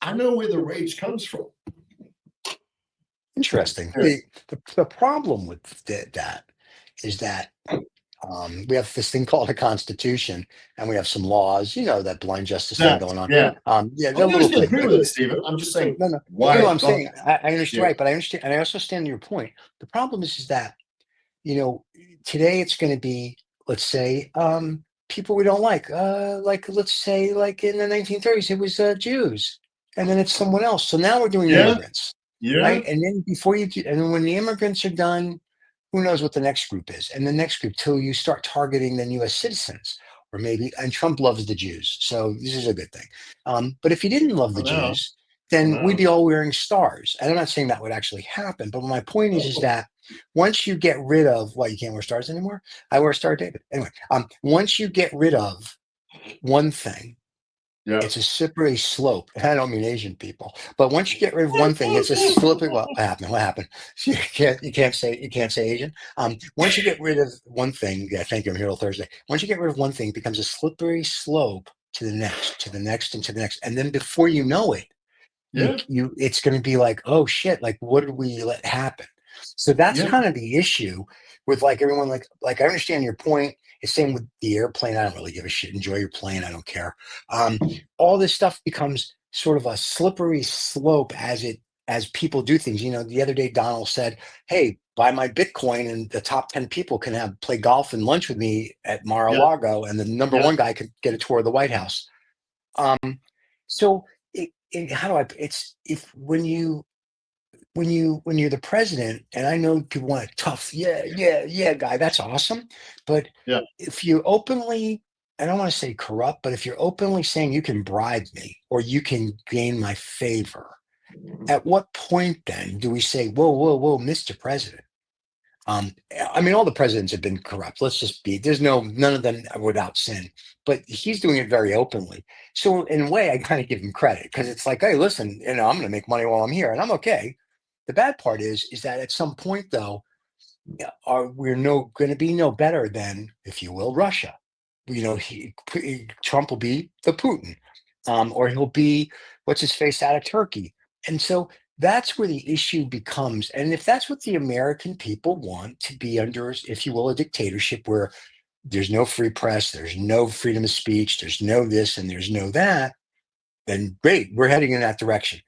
I know where the rage comes from. Interesting. The problem with that is that we have this thing called a constitution, and we have some laws, you know, that blind justice thing going on. I'm not agree with it, Stephen. I'm just saying. Why? No, I'm saying I understand, right? But I understand, and I also stand your point. The problem is that, you know, today it's going to be, let's say, people we don't like let's say, like in the 1930s, it was Jews, and then it's someone else. So now we're doing immigrants, right? And then and then when the immigrants are done, who knows what the next group is, and the next group, till you start targeting then U.S. citizens, or maybe. And Trump loves the Jews, so this is a good thing. But if he didn't love the Jews, then we'd be all wearing stars. And I'm not saying that would actually happen, but my point is that once you get rid of, you can't wear stars anymore. I wear a Star David anyway. Once you get rid of one thing, it's a slippery slope. I don't mean Asian people, but once you get rid of one thing, it's a slippery. What happened? You can't say Asian. Once you get rid of one thing, thank you. I'm here till Thursday. Once you get rid of one thing, it becomes a slippery slope to the next, to the next, and to the next, and then before you know it, it's going to be like, oh shit! Like, what did we let happen? So that's kind of the issue with, like, everyone. Like I understand your point. It's same with the airplane. I don't really give a shit. Enjoy your plane. I don't care. All this stuff becomes sort of a slippery slope as people do things. You know, the other day Donald said, "Hey, buy my Bitcoin, and the top 10 people can play golf and lunch with me at Mar-a-Lago, and the number one guy could get a tour of the White House." So when you're the president, and I know people want a tough, guy, that's awesome. But if you openly, I don't want to say corrupt, but if you're openly saying you can bribe me or you can gain my favor, at what point then do we say, whoa, Mr. President? I mean, all the presidents have been corrupt. Let's just none of them are without sin, but he's doing it very openly. So in a way, I kind of give him credit, because it's like, hey, listen, I'm going to make money while I'm here, and I'm okay. The bad part is that at some point, though, we're going to be no better than, if you will, Russia. Trump will be the Putin, or he'll be what's his face out of Turkey. And so that's where the issue becomes. And if that's what the American people want, to be under, if you will, a dictatorship where there's no free press, there's no freedom of speech, there's no this and there's no that, then great, we're heading in that direction.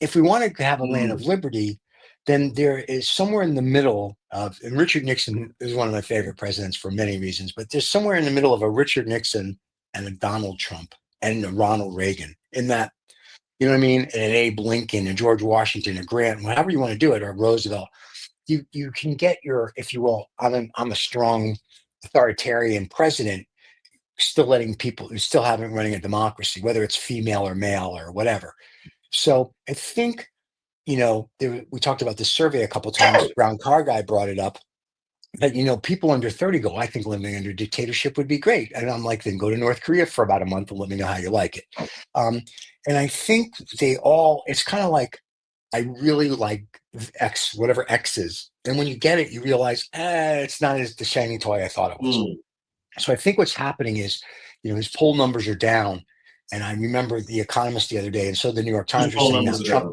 If we want to have a land of liberty, then there is somewhere in the middle of, and Richard Nixon is one of my favorite presidents for many reasons, but there's somewhere in the middle of a Richard Nixon and a Donald Trump and a Ronald Reagan, in that, you know what I mean, and an Abe Lincoln and George Washington and Grant, however you want to do it, or Roosevelt. You can get your, if you will, I'm a strong authoritarian president, still letting people who still haven't running a democracy, whether it's female or male or whatever. So I think, we talked about this survey a couple of times. Brown Car Guy brought it up that, people under 30 go, I think living under dictatorship would be great. And I'm like, then go to North Korea for about a month and let me know how you like it. And I think it's kind of like, I really like X, whatever X is. And when you get it, you realize, it's not as the shiny toy I thought it was. So I think what's happening is, his poll numbers are down. And I remember The Economist the other day, and so the New York Times are saying now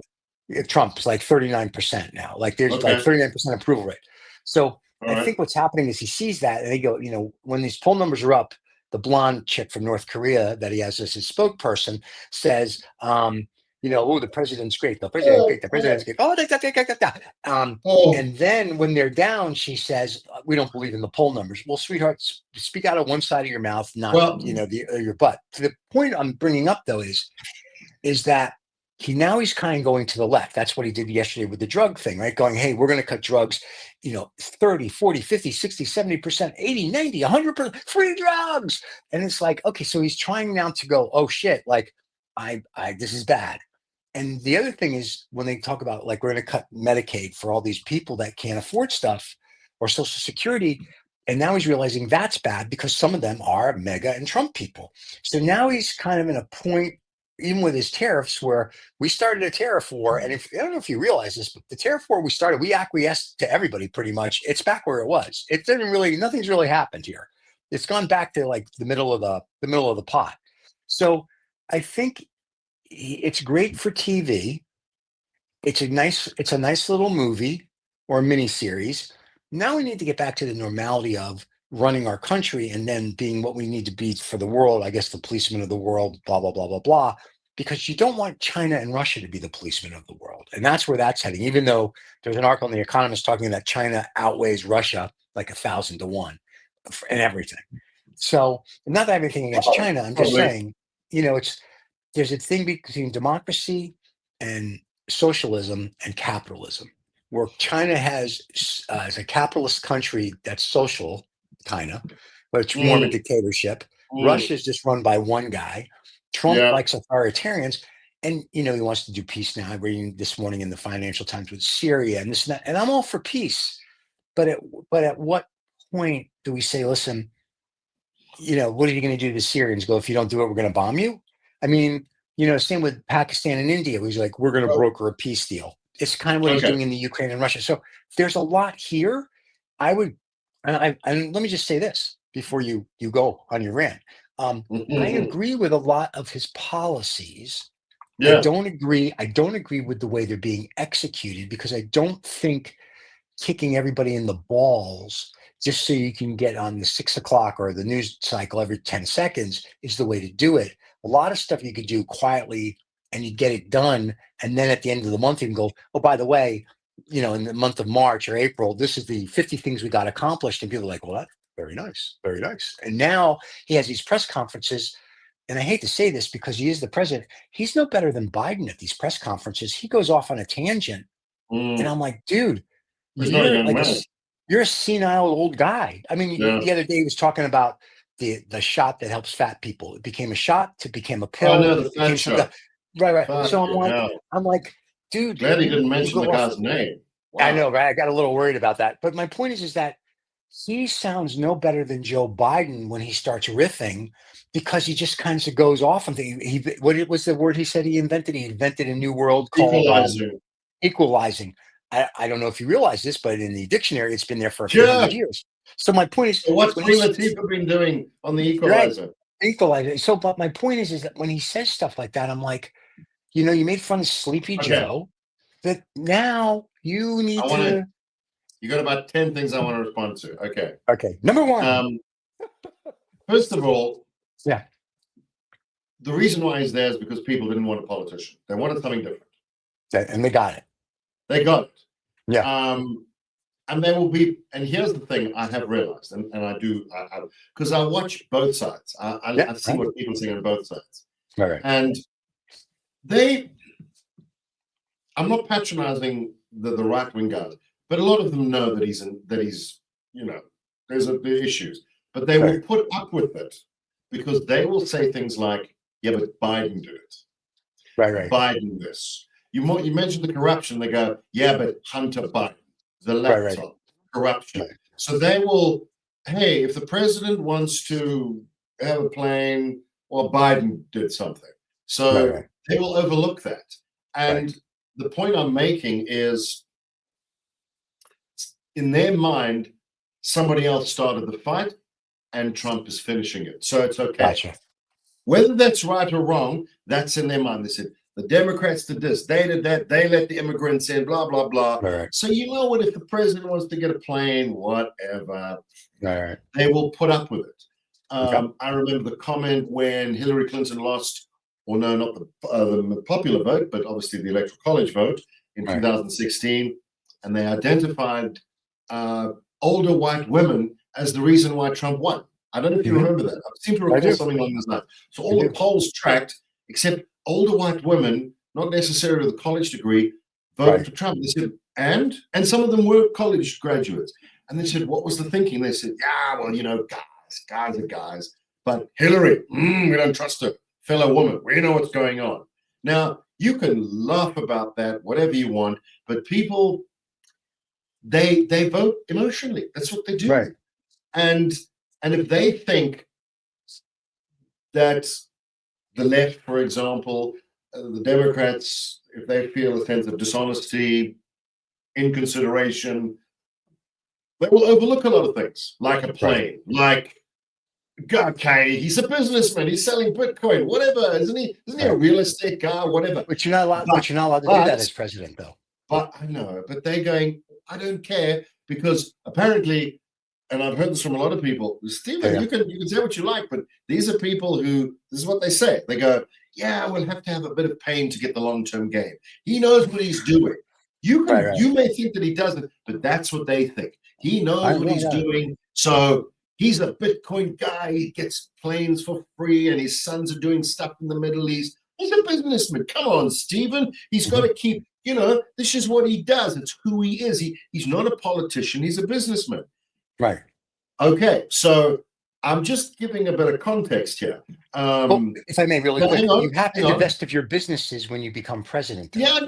Trump's like 39% now. Like there's like 39% approval rate. So I think what's happening is he sees that and they go, when these poll numbers are up, the blonde chick from North Korea that he has as his spokesperson says, the president's great. The president's great. The president's great. And then when they're down, she says, we don't believe in the poll numbers. Well, sweetheart, speak out of one side of your mouth, not your butt. The point I'm bringing up though is that he's kind of going to the left. That's what he did yesterday with the drug thing, right? Going, hey, we're going to cut drugs, 30, 40, 50, 60, 70%, 80, 90, 100% free drugs. And it's like, okay, so he's trying now to go, oh shit, like this is bad. And the other thing is when they talk about like, we're going to cut Medicaid for all these people that can't afford stuff, or Social Security. And now he's realizing that's bad because some of them are MAGA and Trump people. So now he's kind of in a point, even with his tariffs, where we started a tariff war. And I don't know if you realize this, but the tariff war we started, we acquiesced to everybody pretty much. It's back where it was. It didn't really, nothing's really happened here. It's gone back to like the middle of the pot. So I think it's great for TV. It's a nice little movie or a mini series. Now we need to get back to the normality of running our country and then being what we need to be for the world. I guess the policeman of the world, blah, blah, blah, blah, blah, because you don't want China and Russia to be the policemen of the world. And that's where that's heading, even though there's an article in The Economist talking that China outweighs Russia like 1,000 to 1 and everything. So not that I have anything against China. I'm just saying, there's a thing between democracy and socialism and capitalism, where China has as a capitalist country that's social, kind of, but it's more of a dictatorship. Russia is just run by one guy. Trump likes authoritarians, and he wants to do peace now. I'm reading this morning in the Financial Times with Syria and this and that, and I'm all for peace. But at what point do we say, listen, what are you going to do to the Syrians? Go, if you don't do it, we're going to bomb you? I mean, same with Pakistan and India. He's like, we're going to broker a peace deal. It's kind of what he's doing in the Ukraine and Russia. So there's a lot here. And let me just say this before you go on your rant. I agree with a lot of his policies. I don't agree with the way they're being executed, because I don't think kicking everybody in the balls just so you can get on the 6 o'clock or the news cycle every 10 seconds is the way to do it. A lot of stuff you could do quietly and you get it done. And then at the end of the month, you can go, oh, by the way, in the month of March or April, this is the 50 things we got accomplished. And people are like, well, that's very nice, very nice. And now he has these press conferences. And I hate to say this because he is the president. He's no better than Biden at these press conferences. He goes off on a tangent. And I'm like, dude, you're a senile old guy. I mean, the other day he was talking about the shot that helps fat people. It became a shot, it became a pill. Right. So I'm like, dude. Glad he didn't mention the guy's name. Wow. I know, right? I got a little worried about that. But my point is that he sounds no better than Joe Biden when he starts riffing, because he just kind of goes off and what was the word he said he invented? He invented a new world called equalizing. I don't know if you realize this, but in the dictionary, it's been there for a few Sure. hundred years. So my point is, So what's when Queen he- Latifah been doing on the Right. equalizer? equalize. So, but my point is that when he says stuff like that, I'm like, you made fun of Sleepy Okay. Joe. That now you need I wanna- to. You got about 10 things I want to respond to. Okay. Okay, number one. First of all, Yeah. the reason why he's there is because people didn't want a politician. They wanted something different. And they got it. They got it. Yeah. And there will be, and here's the thing I have realized, and I do, because I watch both sides. I see what people say on both sides. Right. And I'm not patronizing the right-wing guys, but a lot of them know that he's there's issues, but they will put up with it because they will say things like, yeah, but Biden did it. Right. Biden this. You mentioned the corruption, they go, yeah, but Hunter Biden, the laptop, corruption. Right. So they will, hey, if the president wants to have a plane, well, Biden did something. So they will overlook that. And the point I'm making is, in their mind, somebody else started the fight and Trump is finishing it. So it's okay. Gotcha. Whether that's right or wrong, that's in their mind. They said, the Democrats did this, they did that, they let the immigrants in, blah, blah, blah. Right. So you know what, if the president wants to get a plane, whatever, they will put up with it. I remember the comment when Hillary Clinton lost, or no, not the popular vote, but obviously the Electoral College vote in 2016, and they identified older white women as the reason why Trump won. I don't know if you remember that. I seem to recall something along those lines. So all the polls tracked, except older white women, not necessarily with a college degree, voted for Trump. They said, and some of them were college graduates. And they said, what was the thinking? They said, yeah, well, guys are guys. But Hillary, we don't trust her. Fellow woman, we know what's going on. Now, you can laugh about that, whatever you want, but people, they vote emotionally. That's what they do. Right. And if they think that the left, for example, the Democrats, if they feel a sense of dishonesty, inconsideration, they will overlook a lot of things, like a plane, like, okay, he's a businessman, he's selling Bitcoin, whatever, isn't he? Isn't he a real estate guy, whatever? But you're not allowed. But you're not allowed to do that as president, though. But I know, but they're going, I don't care, because apparently, and I've heard this from a lot of people, Stephen, you can say what you like, but these are people who, this is what they say. They go, yeah, we'll have to have a bit of pain to get the long-term gain. He knows what he's doing. You may think that he doesn't, but that's what they think. He knows what he's doing. So he's a Bitcoin guy. He gets planes for free, and his sons are doing stuff in the Middle East. He's a businessman. Come on, Stephen. He's got to keep, this is what he does. It's who he is. He's not a politician. He's a businessman. Right. Okay. So I'm just giving a bit of context here. If I may, really quick, you have to divest of your businesses when you become president. Though. Yeah,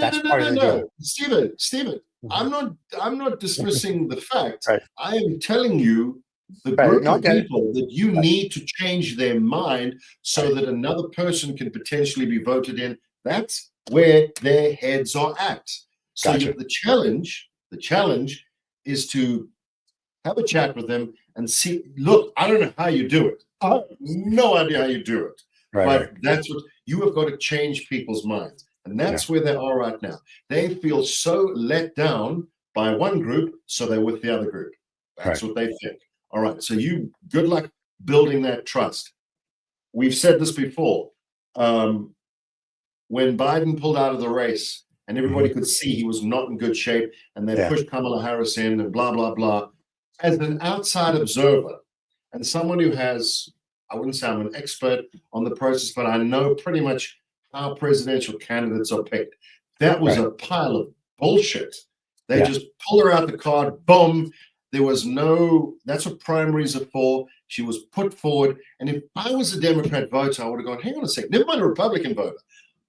no. Stephen, I'm not dismissing the fact. I am telling you the group of people that you need to change their mind so that another person can potentially be voted in. That's where their heads are at. So the challenge is to have a chat with them and see, look, I don't know how you do it. I have no idea how you do it. But that's what you have got to change people's minds. And that's where they are right now. They feel so let down by one group, so they're with the other group. That's what they think. All right. So good luck building that trust. We've said this before. When Biden pulled out of the race and everybody could see he was not in good shape, and they pushed Kamala Harris in and blah, blah, blah. As an outside observer and someone who has, I wouldn't say I'm an expert on the process, but I know pretty much how presidential candidates are picked. That was a pile of bullshit. They just pull her out the card, boom. There was that's what primaries are for. She was put forward. And if I was a Democrat voter, I would have gone, hang on a second, never mind a Republican voter.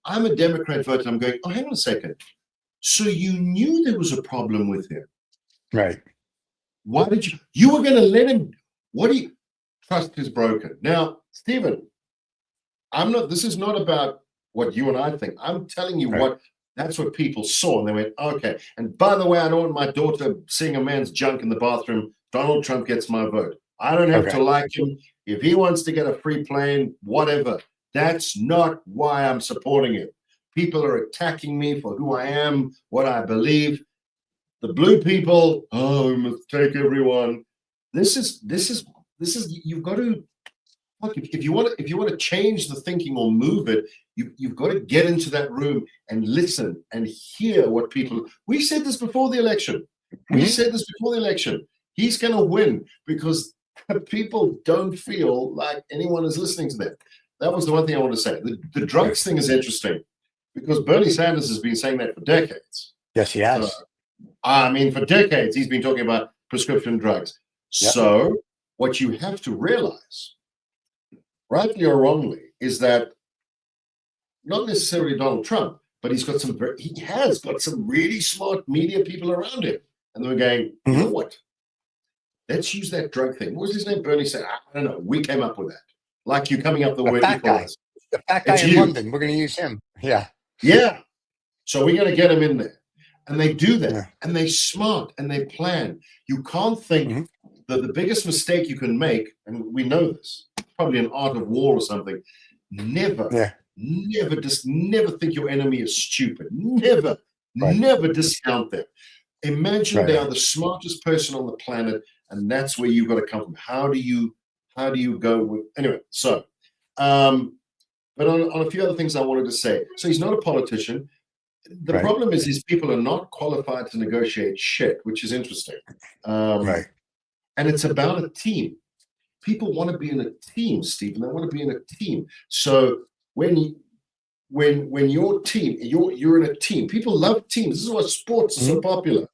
I'm a Democrat voter. I'm going, hang on a second. So you knew there was a problem with him. Right. Why did you were going to let him, trust is broken. Now, Stephen, this is not about what you and I think. I'm telling you what That's what people saw, and they went, okay. And by the way, I don't want my daughter seeing a man's junk in the bathroom. Donald Trump gets my vote. I don't have to like him. If he wants to get a free plane, whatever. That's not why I'm supporting him. People are attacking me for who I am, what I believe. The blue people, oh, we must take everyone. This is you've got to look, if you want to change the thinking or move it, you've got to get into that room and listen and hear what people. We said this before the election. He's going to win because people don't feel like anyone is listening to them. That was the one thing I want to say. The drugs thing is interesting because Bernie Sanders has been saying that for decades. Yes, he has. So, I mean, for decades, he's been talking about prescription drugs. Yep. So what you have to realize, rightly or wrongly, is that not necessarily Donald Trump, but he has got some really smart media people around him. And they're going, you know what? Let's use that drug thing. What was his name? Bernie said, I don't know. We came up with that. Like you coming up the word. Fat guy. The fat guy in London. We're going to use him. Yeah. Yeah. So we're going to get him in there. And they do that. And they smart and they plan. You can't think that the biggest mistake you can make, and we know this, probably an art of war or something, never think your enemy is stupid. Never discount them. Imagine they are the smartest person on the planet, and that's where you've got to come from. How do you go with anyway? So, but on a few other things I wanted to say. So he's not a politician. The problem is these people are not qualified to negotiate shit, which is interesting. And it's about a team. People want to be in a team, Stephen. They want to be in a team. So when your team, you're in a team. People love teams. This is why sports is so popular.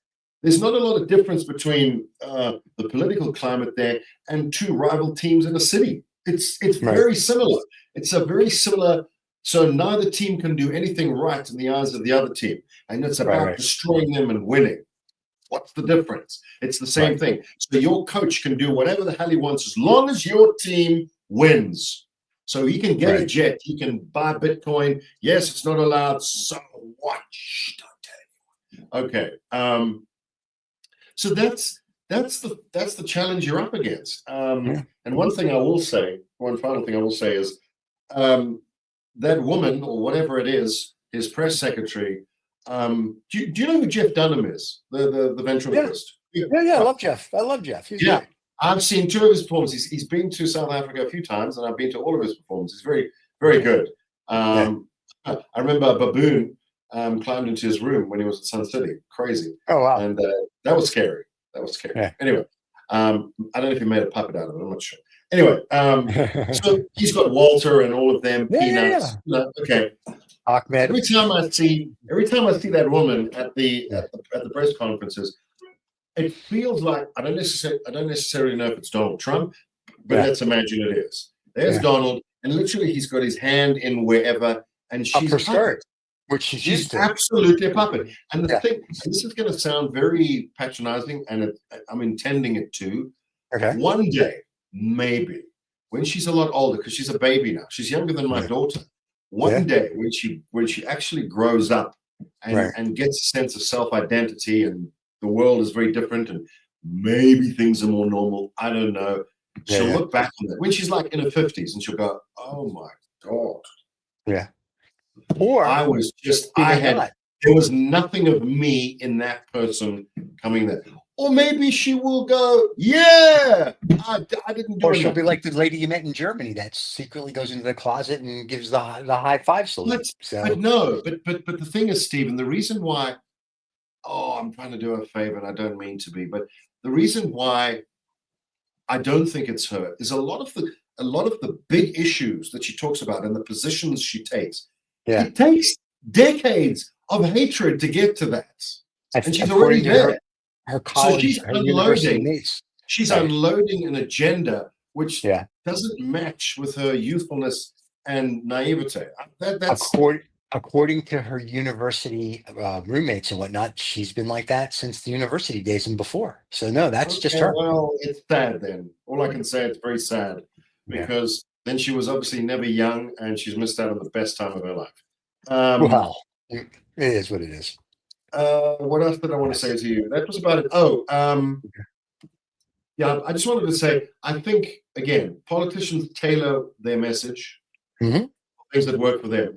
There's not a lot of difference between the political climate there and two rival teams in a city. It's very similar. It's a very similar. So neither team can do anything right in the eyes of the other team, and it's about destroying them and winning. What's the difference? It's the same thing. So your coach can do whatever the hell he wants as long as your team wins. So he can get a jet, he can buy Bitcoin. Yes, it's not allowed. So what? Shh, don't tell anyone. Okay. So that's the challenge you're up against. And one final thing I will say is that woman or whatever it is, his press secretary. Do you know who Jeff Dunham is? The ventriloquist. Yeah. I love Jeff. He's great. I've seen two of his performances. He's been to South Africa a few times, and I've been to all of his performances. Very, very good. I remember Baboon climbed into his room when he was at Sun City. Crazy. Oh, wow. And that was scary. Yeah. Anyway, I don't know if he made a puppet out of it. I'm not sure. Anyway, so he's got Walter and all of them. Peanuts. No, okay. Ahmed. Every time I see that woman at the press conferences, it feels like I don't necessarily know if it's Donald Trump, but let's imagine it is. There's Donald, and literally he's got his hand in wherever, and she's up her skirt, which she's used to. Absolutely a puppet. And the thing, and this is going to sound very patronizing, and I'm intending it to. Okay. One day, maybe when she's a lot older, because she's a baby now, she's younger than my daughter. One day, when she actually grows up and gets a sense of self-identity, and the world is very different, and maybe things are more normal. I don't know. She'll look back on that when she's like in her 50s, and she'll go, "Oh my God." Yeah. Or there was nothing of me in that person coming there. Or maybe she will go, I didn't do it. Or she'll be like the lady you met in Germany that secretly goes into the closet and gives the high five salute. But the thing is, Stephen, the reason why, I'm trying to do her a favor and I don't mean to be, but the reason why I don't think it's her is a lot of the big issues that she talks about and the positions she takes. Yeah. It takes decades of hatred to get to that. And she's already there. Her college, so she's unloading. She's unloading an agenda which doesn't match with her youthfulness and naivete. That's according to her university roommates and whatnot. She's been like that since the university days and before. So no, that's just her. Well, it's sad then. All I can say, it's very sad because then she was obviously never young and she's missed out on the best time of her life. Well, It is what it is. What else did I want to say to you? That was about it. Oh, yeah, I just wanted to say, I think, again, politicians tailor their message, Mhm. things that work for them.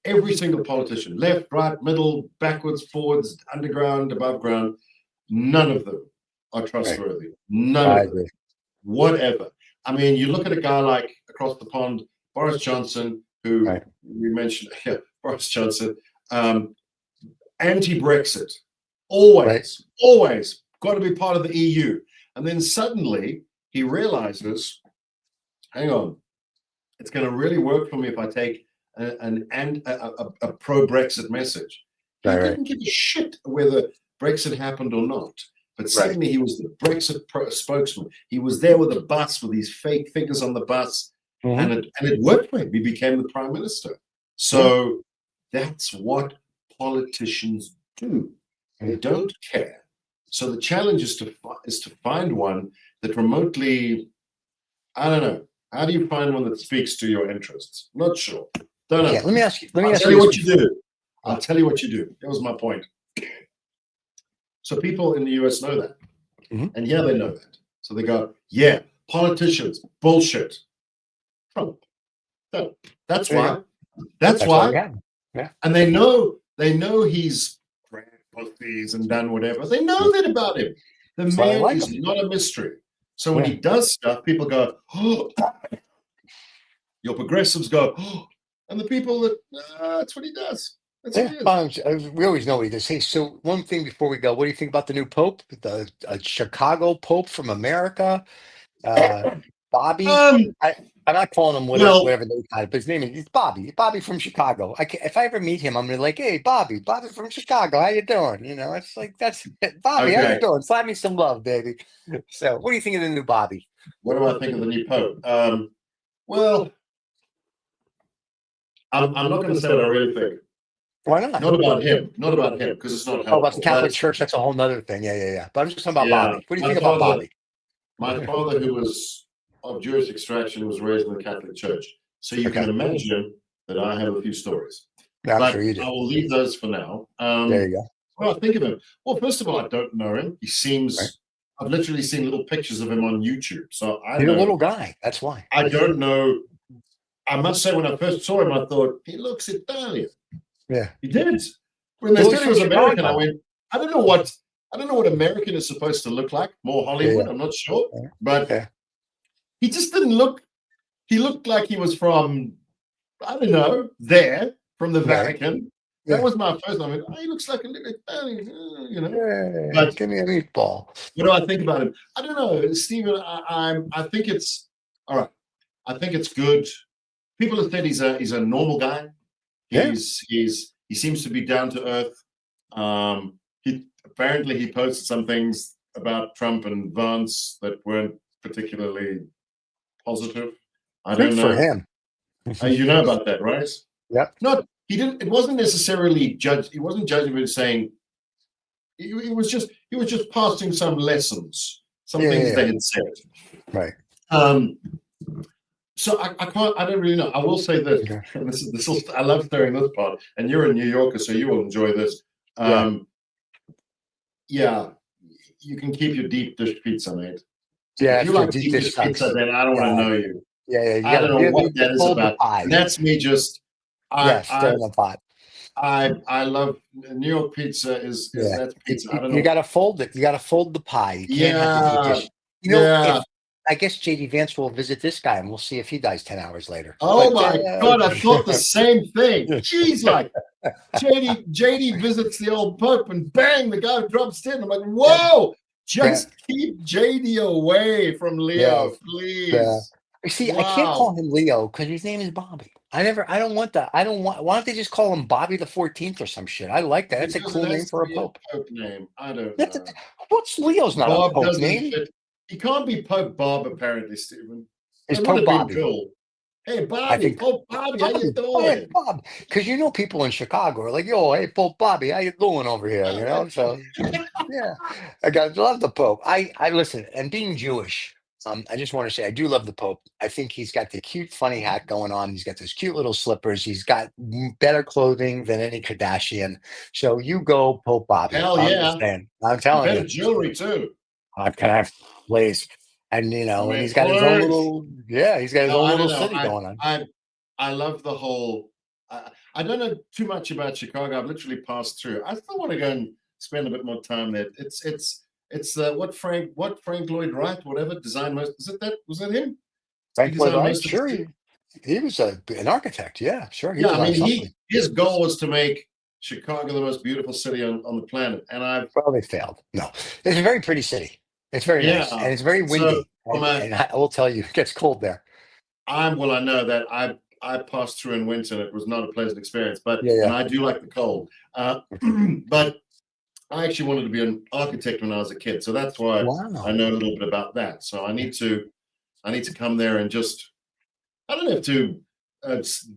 Every single politician, left, right, middle, backwards, forwards, underground, above ground, none of them are trustworthy. None I of them. agree. Whatever. I mean, you look at a guy like across the pond, Boris Johnson, who Right. we mentioned, yeah, Boris Johnson, anti-Brexit, always got to be part of the EU. And then suddenly he realizes, hang on, it's going to really work for me if I take a pro-Brexit message. He Right, didn't give a shit whether Brexit happened or not. But suddenly he was the Brexit spokesman. He was there with a bus with these fake figures on the bus, Mhm. and it worked for him. He became the prime minister. So that's what politicians do. They don't care. So the challenge is to find one that remotely, I don't know. How do you find one that speaks to your interests? Not sure. Don't know. Okay, let me ask you. I'll tell you what you do. I'll tell you what you do. That was my point. So people in the US know that. Mhm. And yeah, they know that. So they go, yeah, politicians, bullshit. Trump. No, that's There you why. That's That's why. what we have. Yeah. And they know he's grabbed pussies and done whatever. They know that about him. The That's why I man like is him. not a mystery. So when Yeah. he does stuff, people go, oh, your progressives go, oh, and the people that that's what he does. That's what he is. We always know what he does. Hey, so one thing before we go, what do you think about the new Pope, the Chicago Pope from America, Bobby? Um, I'm not calling him well, whatever they call it, but his name is Bobby. Bobby from Chicago. If I ever meet him, I'm gonna be like, hey, Bobby from Chicago, how you doing? You know, it's like that's Bobby. How you okay. doing? Slap me some love, baby. So, what do you think of the new Bobby? What do I think of the new Pope? Well, I'm not going to say what I really think. Why not? Not about him, because it's not helpful. Oh, about the Catholic Church, that's a whole nother thing. Yeah. But I'm just talking about Yeah, Bobby. What do you my think about father- Bobby? My father, who was of Jewish extraction, was raised in the Catholic Church. So you can Okay. imagine that I have a few stories. Yeah, I'm But sure you do. I will leave those for now. There you go. Well, I think of him. Well, first of all, I don't know him. He seems. Right. I've literally seen little pictures of him on YouTube. So I He's know. a little guy. That's why. I don't know. I must say, when I first saw him, I thought he looks Italian. Yeah. He did. When they He said looks he was from American, I Chicago. went, I don't know what American is supposed to look like. More Hollywood, Yeah. I'm not sure. Yeah. But Yeah. he just didn't look. He looked like he was from, I don't know, from the Right. Vatican. Yeah. That was my first. I mean, he looks like a little Italian, you know. Yeah. But- Give me a meatball. What do I think about him? I don't know, Stephen. I think it's all right. I think it's good. People have said he's a normal guy. Yeah. He seems to be down to earth. He posted some things about Trump and Vance that weren't particularly positive. I Good don't for know. him. You know about that, right? Yep. He didn't. It wasn't necessarily judged. He wasn't judging him saying. He was just passing some lessons, some things they had said. Right. So I can't. I don't really know. I will say this. Okay. And this will. I love stirring this part. And you're a New Yorker, so you will enjoy this. Yeah, you can keep your deep dish pizza, mate. Yeah. If you like deep dish pizza, then I don't want to know you. Yeah. I don't know what that is about. Pie. And that's me. Just Stir in the pot. I love New York pizza. Is Yeah. that's pizza? I don't know. You got to fold it. You got to fold the pie. You can't have the deep dish. You know, I guess JD Vance will visit this guy, and we'll see if he dies 10 hours later. Oh my God! I thought the same thing. Jeez, like JD visits the old Pope, and bang, the guy drops in. I'm like, whoa! Just keep JD away from Leo, please. Yeah. You see, I can't call him Leo because his name is Bobby. I don't want that. Why don't they just call him Bobby the 14th or some shit? I like that. That's a cool name for a pope. Pope name. I don't know. What's Leo's not Bob a pope doesn't name? fit. He can't be Pope Bob, apparently, Stephen. It's It would Pope have been Bobby. cool. Hey, Bobby, Pope Bobby, how you doing? Bob, because you know people in Chicago are like, yo, hey, Pope Bobby, how you doing over here? You know, so yeah, I love the Pope. I listen, and being Jewish, I just want to say I do love the Pope. I think he's got the cute, funny hat going on. He's got those cute little slippers. He's got better clothing than any Kardashian. So you go, Pope Bobby. Hell I'm yeah. just saying. I'm And telling better you. jewelry too. Can I please? And I and mean, he's got his own please. little, yeah, he's got his No, own I little don't know. city going on. I love the whole. I don't know too much about Chicago. I've literally passed through. I still want to go and spend a bit more time there. It's what Frank Lloyd Wright, whatever, designed most. Was that him? He Frank Lloyd designed Wright, most of the sure, city? he was an architect. Yeah, sure, he Yeah, I designed mean, something. his goal was to make Chicago the most beautiful city on the planet, and I've Well, they failed. No, it's a very pretty city. It's very nice, yeah. and it's very So windy. And I will tell you, it gets cold there. I know that I passed through in winter and it was not a pleasant experience, but Yeah, and yeah. I do like the cold. But I actually wanted to be an architect when I was a kid, so that's why I Wow. know a little bit about that. So I need to come there and just I don't have to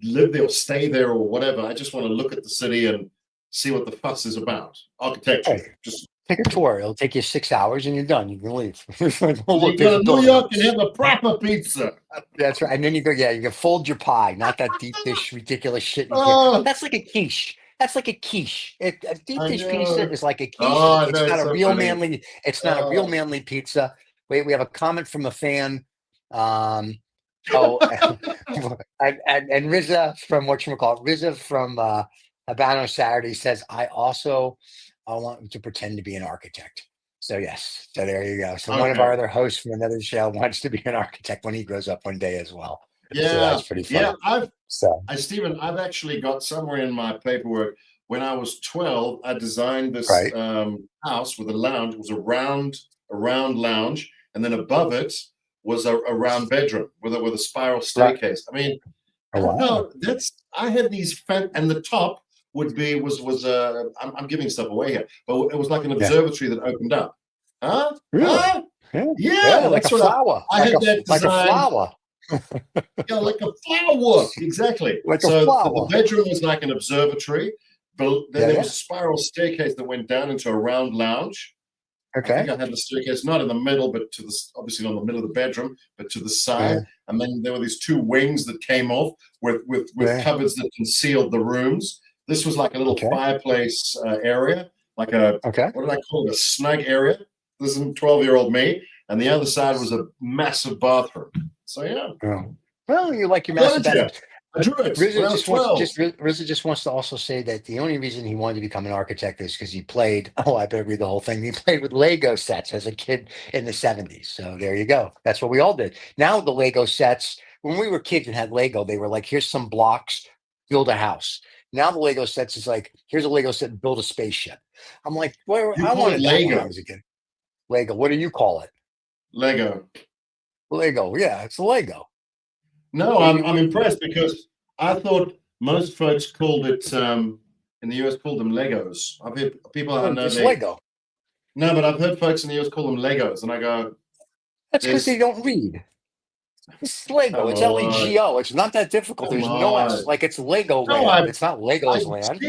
live there or stay there or whatever. I just want to look at the city and see what the fuss is about. Architecture, Hey, just take a tour. It'll take you 6 hours, and you're done. You can leave. Oh, you look, go there's a to New building. York and have a proper pizza. That's right. And then you go, yeah, you can fold your pie, not that deep dish ridiculous shit you get. Oh, That's like a quiche. That's like a quiche. A deep I dish pizza know. is like a quiche. Oh, It's no, not it's a so real funny. manly. It's not a real Oh. manly pizza. Wait, we have a comment from a fan. Oh, and Riza from whatchamacallit, Riza from Habano Saturday says, I want to pretend to be an architect. So yes, so there you go. So one of Okay. our other hosts from another show wants to be an architect when he grows up one day as well. So Yeah, that's pretty funny. yeah. So Stephen, I've actually got somewhere in my paperwork. When I was 12, I designed this right. house with a lounge. It was a round lounge, and then above it was a round bedroom with a spiral staircase. I mean, Oh, wow. I thought I had these and the top was I'm giving stuff away here, but it was like an observatory that opened up. Huh? Really? Huh? Yeah. Yeah, Like a that's what flower. I had that like a designed. flower. Yeah, like a flower. Exactly. Like a So the flower. bedroom was like an observatory, but then Yeah, there yeah. was a spiral staircase that went down into a round lounge. I Okay. think I had the staircase not in the middle, but obviously not in the middle of the bedroom, but to the side. Yeah. And then there were these two wings that came off with Yeah. cupboards that concealed the rooms. This was like a little Okay. fireplace area, like what Okay. did I call it? A snug area. This is 12-year-old me. And the other side was a massive bathroom. So yeah. Oh. Well, you like your I massive did it. bedrooms. I drew it when I was 12. Rizza just wants to also say that the only reason he wanted to become an architect is because he played. Oh, I better read the whole thing. He played with Lego sets as a kid in the 70s. So there you go. That's what we all did. Now the Lego sets, when we were kids and had Lego, they were like, here's some blocks, build a house. Now the Lego sets is like, here's a Lego set, build a spaceship. I'm like, well, You I call wanted it that when I Lego. was a kid. Lego. What do you call it? Lego. Lego. Yeah, it's a Lego. No, I'm impressed because I thought most folks called it in the US called them Legos. I've heard people I know It's Lego. No, but I've heard folks in the US call them Legos, and I go, That's because they don't read. It's Lego. It's Lego. It's not that difficult. There's no S. Like it's Lego land. It's not Lego's land.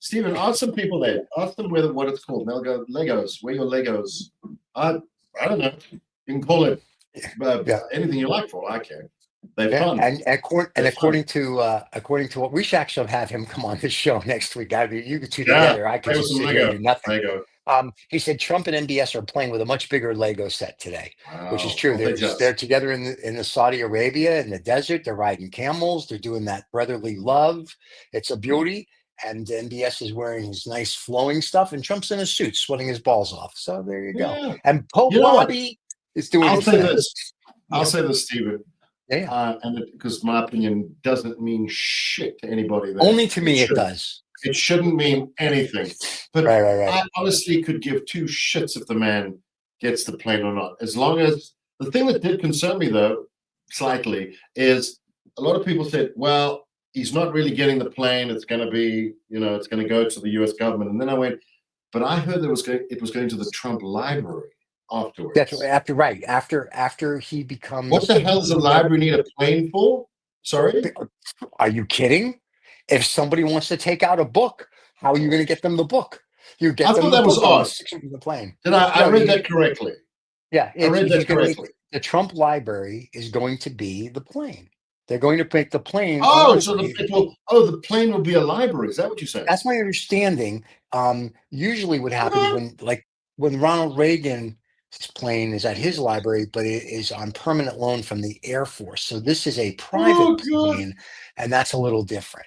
Steven, ask some people there. Ask them what it's called. And they'll go, Legos. Where are your Legos? I don't know. You can call it anything you like for all I care. They're fun. And according to what we should actually have him come on this show next week. I mean, you two together, I could just sit here and do nothing. Lego. He said Trump and MBS are playing with a much bigger Lego set today, which is true. They're together in the Saudi Arabia in the desert. They're riding camels. They're doing that brotherly love. It's a beauty. And MBS is wearing his nice flowing stuff, and Trump's in a suit, sweating his balls off. So there you go. Yeah. And Pope Bobby is doing. I'll say this, Stephen. Yeah. And because my opinion doesn't mean shit to anybody. Only to me it does. It shouldn't mean anything. But right. I honestly could give two shits if the man gets the plane or not. As long as the thing that did concern me though, slightly, is a lot of people said, well, he's not really getting the plane. It's going to be, it's going to go to the US government. And then I went, but I heard it was going to the Trump library afterwards. That's after he becomes. What the hell does the library need a plane for? Sorry? Are you kidding? If somebody wants to take out a book, how are you going to get them the book? You get them the book on the plane. Did I read that correctly? Yeah, I read that he's going to make correctly. the Trump library is going to be the plane. They're going to make the plane. Oh, so the plane will be a library. Is that what you said? That's my understanding. Usually, what happens when Ronald Reagan's plane is at his library, but it is on permanent loan from the Air Force. So this is a private plane, and that's a little different.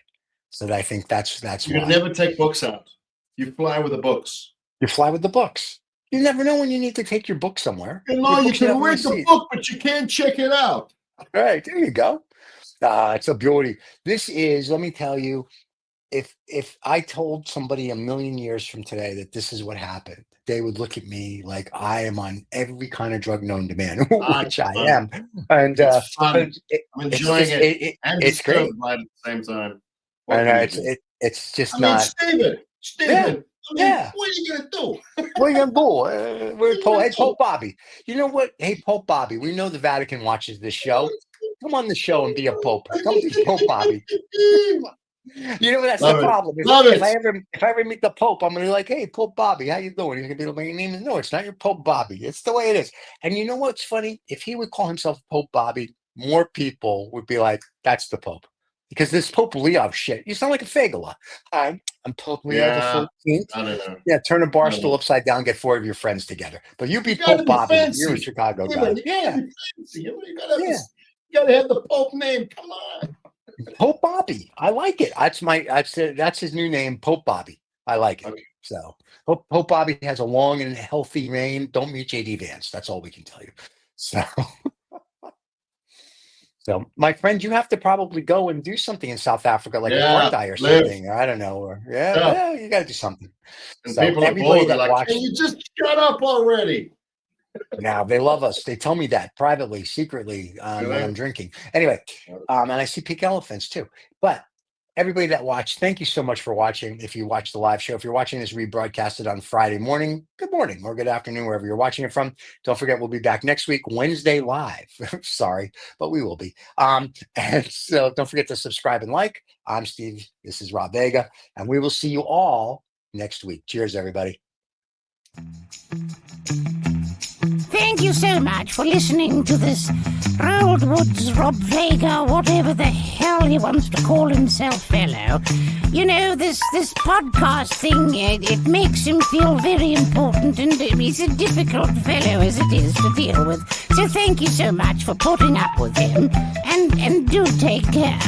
So I think that's You why. never take books out. You fly with the books. You fly with the books. You never know when you need to take your book somewhere. You know, Your you books have can a read the receipt. book, but you can't check it out. Right, there you go. It's a beauty. This is, let me tell you, if I told somebody a million years from today that this is what happened, they would look at me like I am on every kind of drug known to man, which I am. And It's fun. but I'm it's enjoying just, and it's great. disturbed right at the same time. What And can you do? it's just I mean, not. Stephen, Yeah, yeah. what are you gonna do? What are you gonna do? Hey, Pope Bobby. You know what? Hey, Pope Bobby. We know the Vatican watches this show. Come on the show and be a pope. Come be Pope Bobby. You know that's Love the it. problem. Love If it. I ever meet the Pope, I'm gonna be like, hey, Pope Bobby, how you doing? He's gonna be like, my name is no, it's not your Pope Bobby. It's the way it is. And you know what's funny? If he would call himself Pope Bobby, more people would be like, that's the Pope. Because this Pope Leo shit, you sound like a Fagala. I'm Pope Leo the Yeah, 14th. I don't know. Yeah, turn a bar I don't stool know. upside down, get 4 of your friends together. But you be You gotta Pope be Bobby. fancy. You're a Chicago Wait a guy. minute, you Yeah, gotta be fancy. You gotta yeah. you gotta have the Pope name. Come on. Pope Bobby. I like it. That's his new name, Pope Bobby. I like it. Okay. So Pope Bobby has a long and healthy reign. Don't meet JD Vance. That's all we can tell you. So my friend, you have to probably go and do something in South Africa, like apartheid or live. something. Or I don't know. Or Yeah. you got to do something. And So people are everybody bored. They're that like, watched, can you just shut up already? now they love us. They tell me that privately, secretly, when Really? I'm drinking. Anyway, and I see pink elephants too. But everybody that watched, thank you so much for watching. If you watch the live show, if you're watching this rebroadcasted on Friday morning, good morning or good afternoon, wherever you're watching it from. Don't forget, we'll be back next week, Wednesday live. Sorry, but we will be. And so don't forget to subscribe and like. I'm Steve. This is Robb Vega, and we will see you all next week. Cheers, everybody. Thank you so much for listening to this Old Woods Robb Vega, whatever the hell he wants to call himself, fellow. You know, this podcast thing, it makes him feel very important, and he's a difficult fellow as it is to deal with. So thank you so much for putting up with him, and do take care.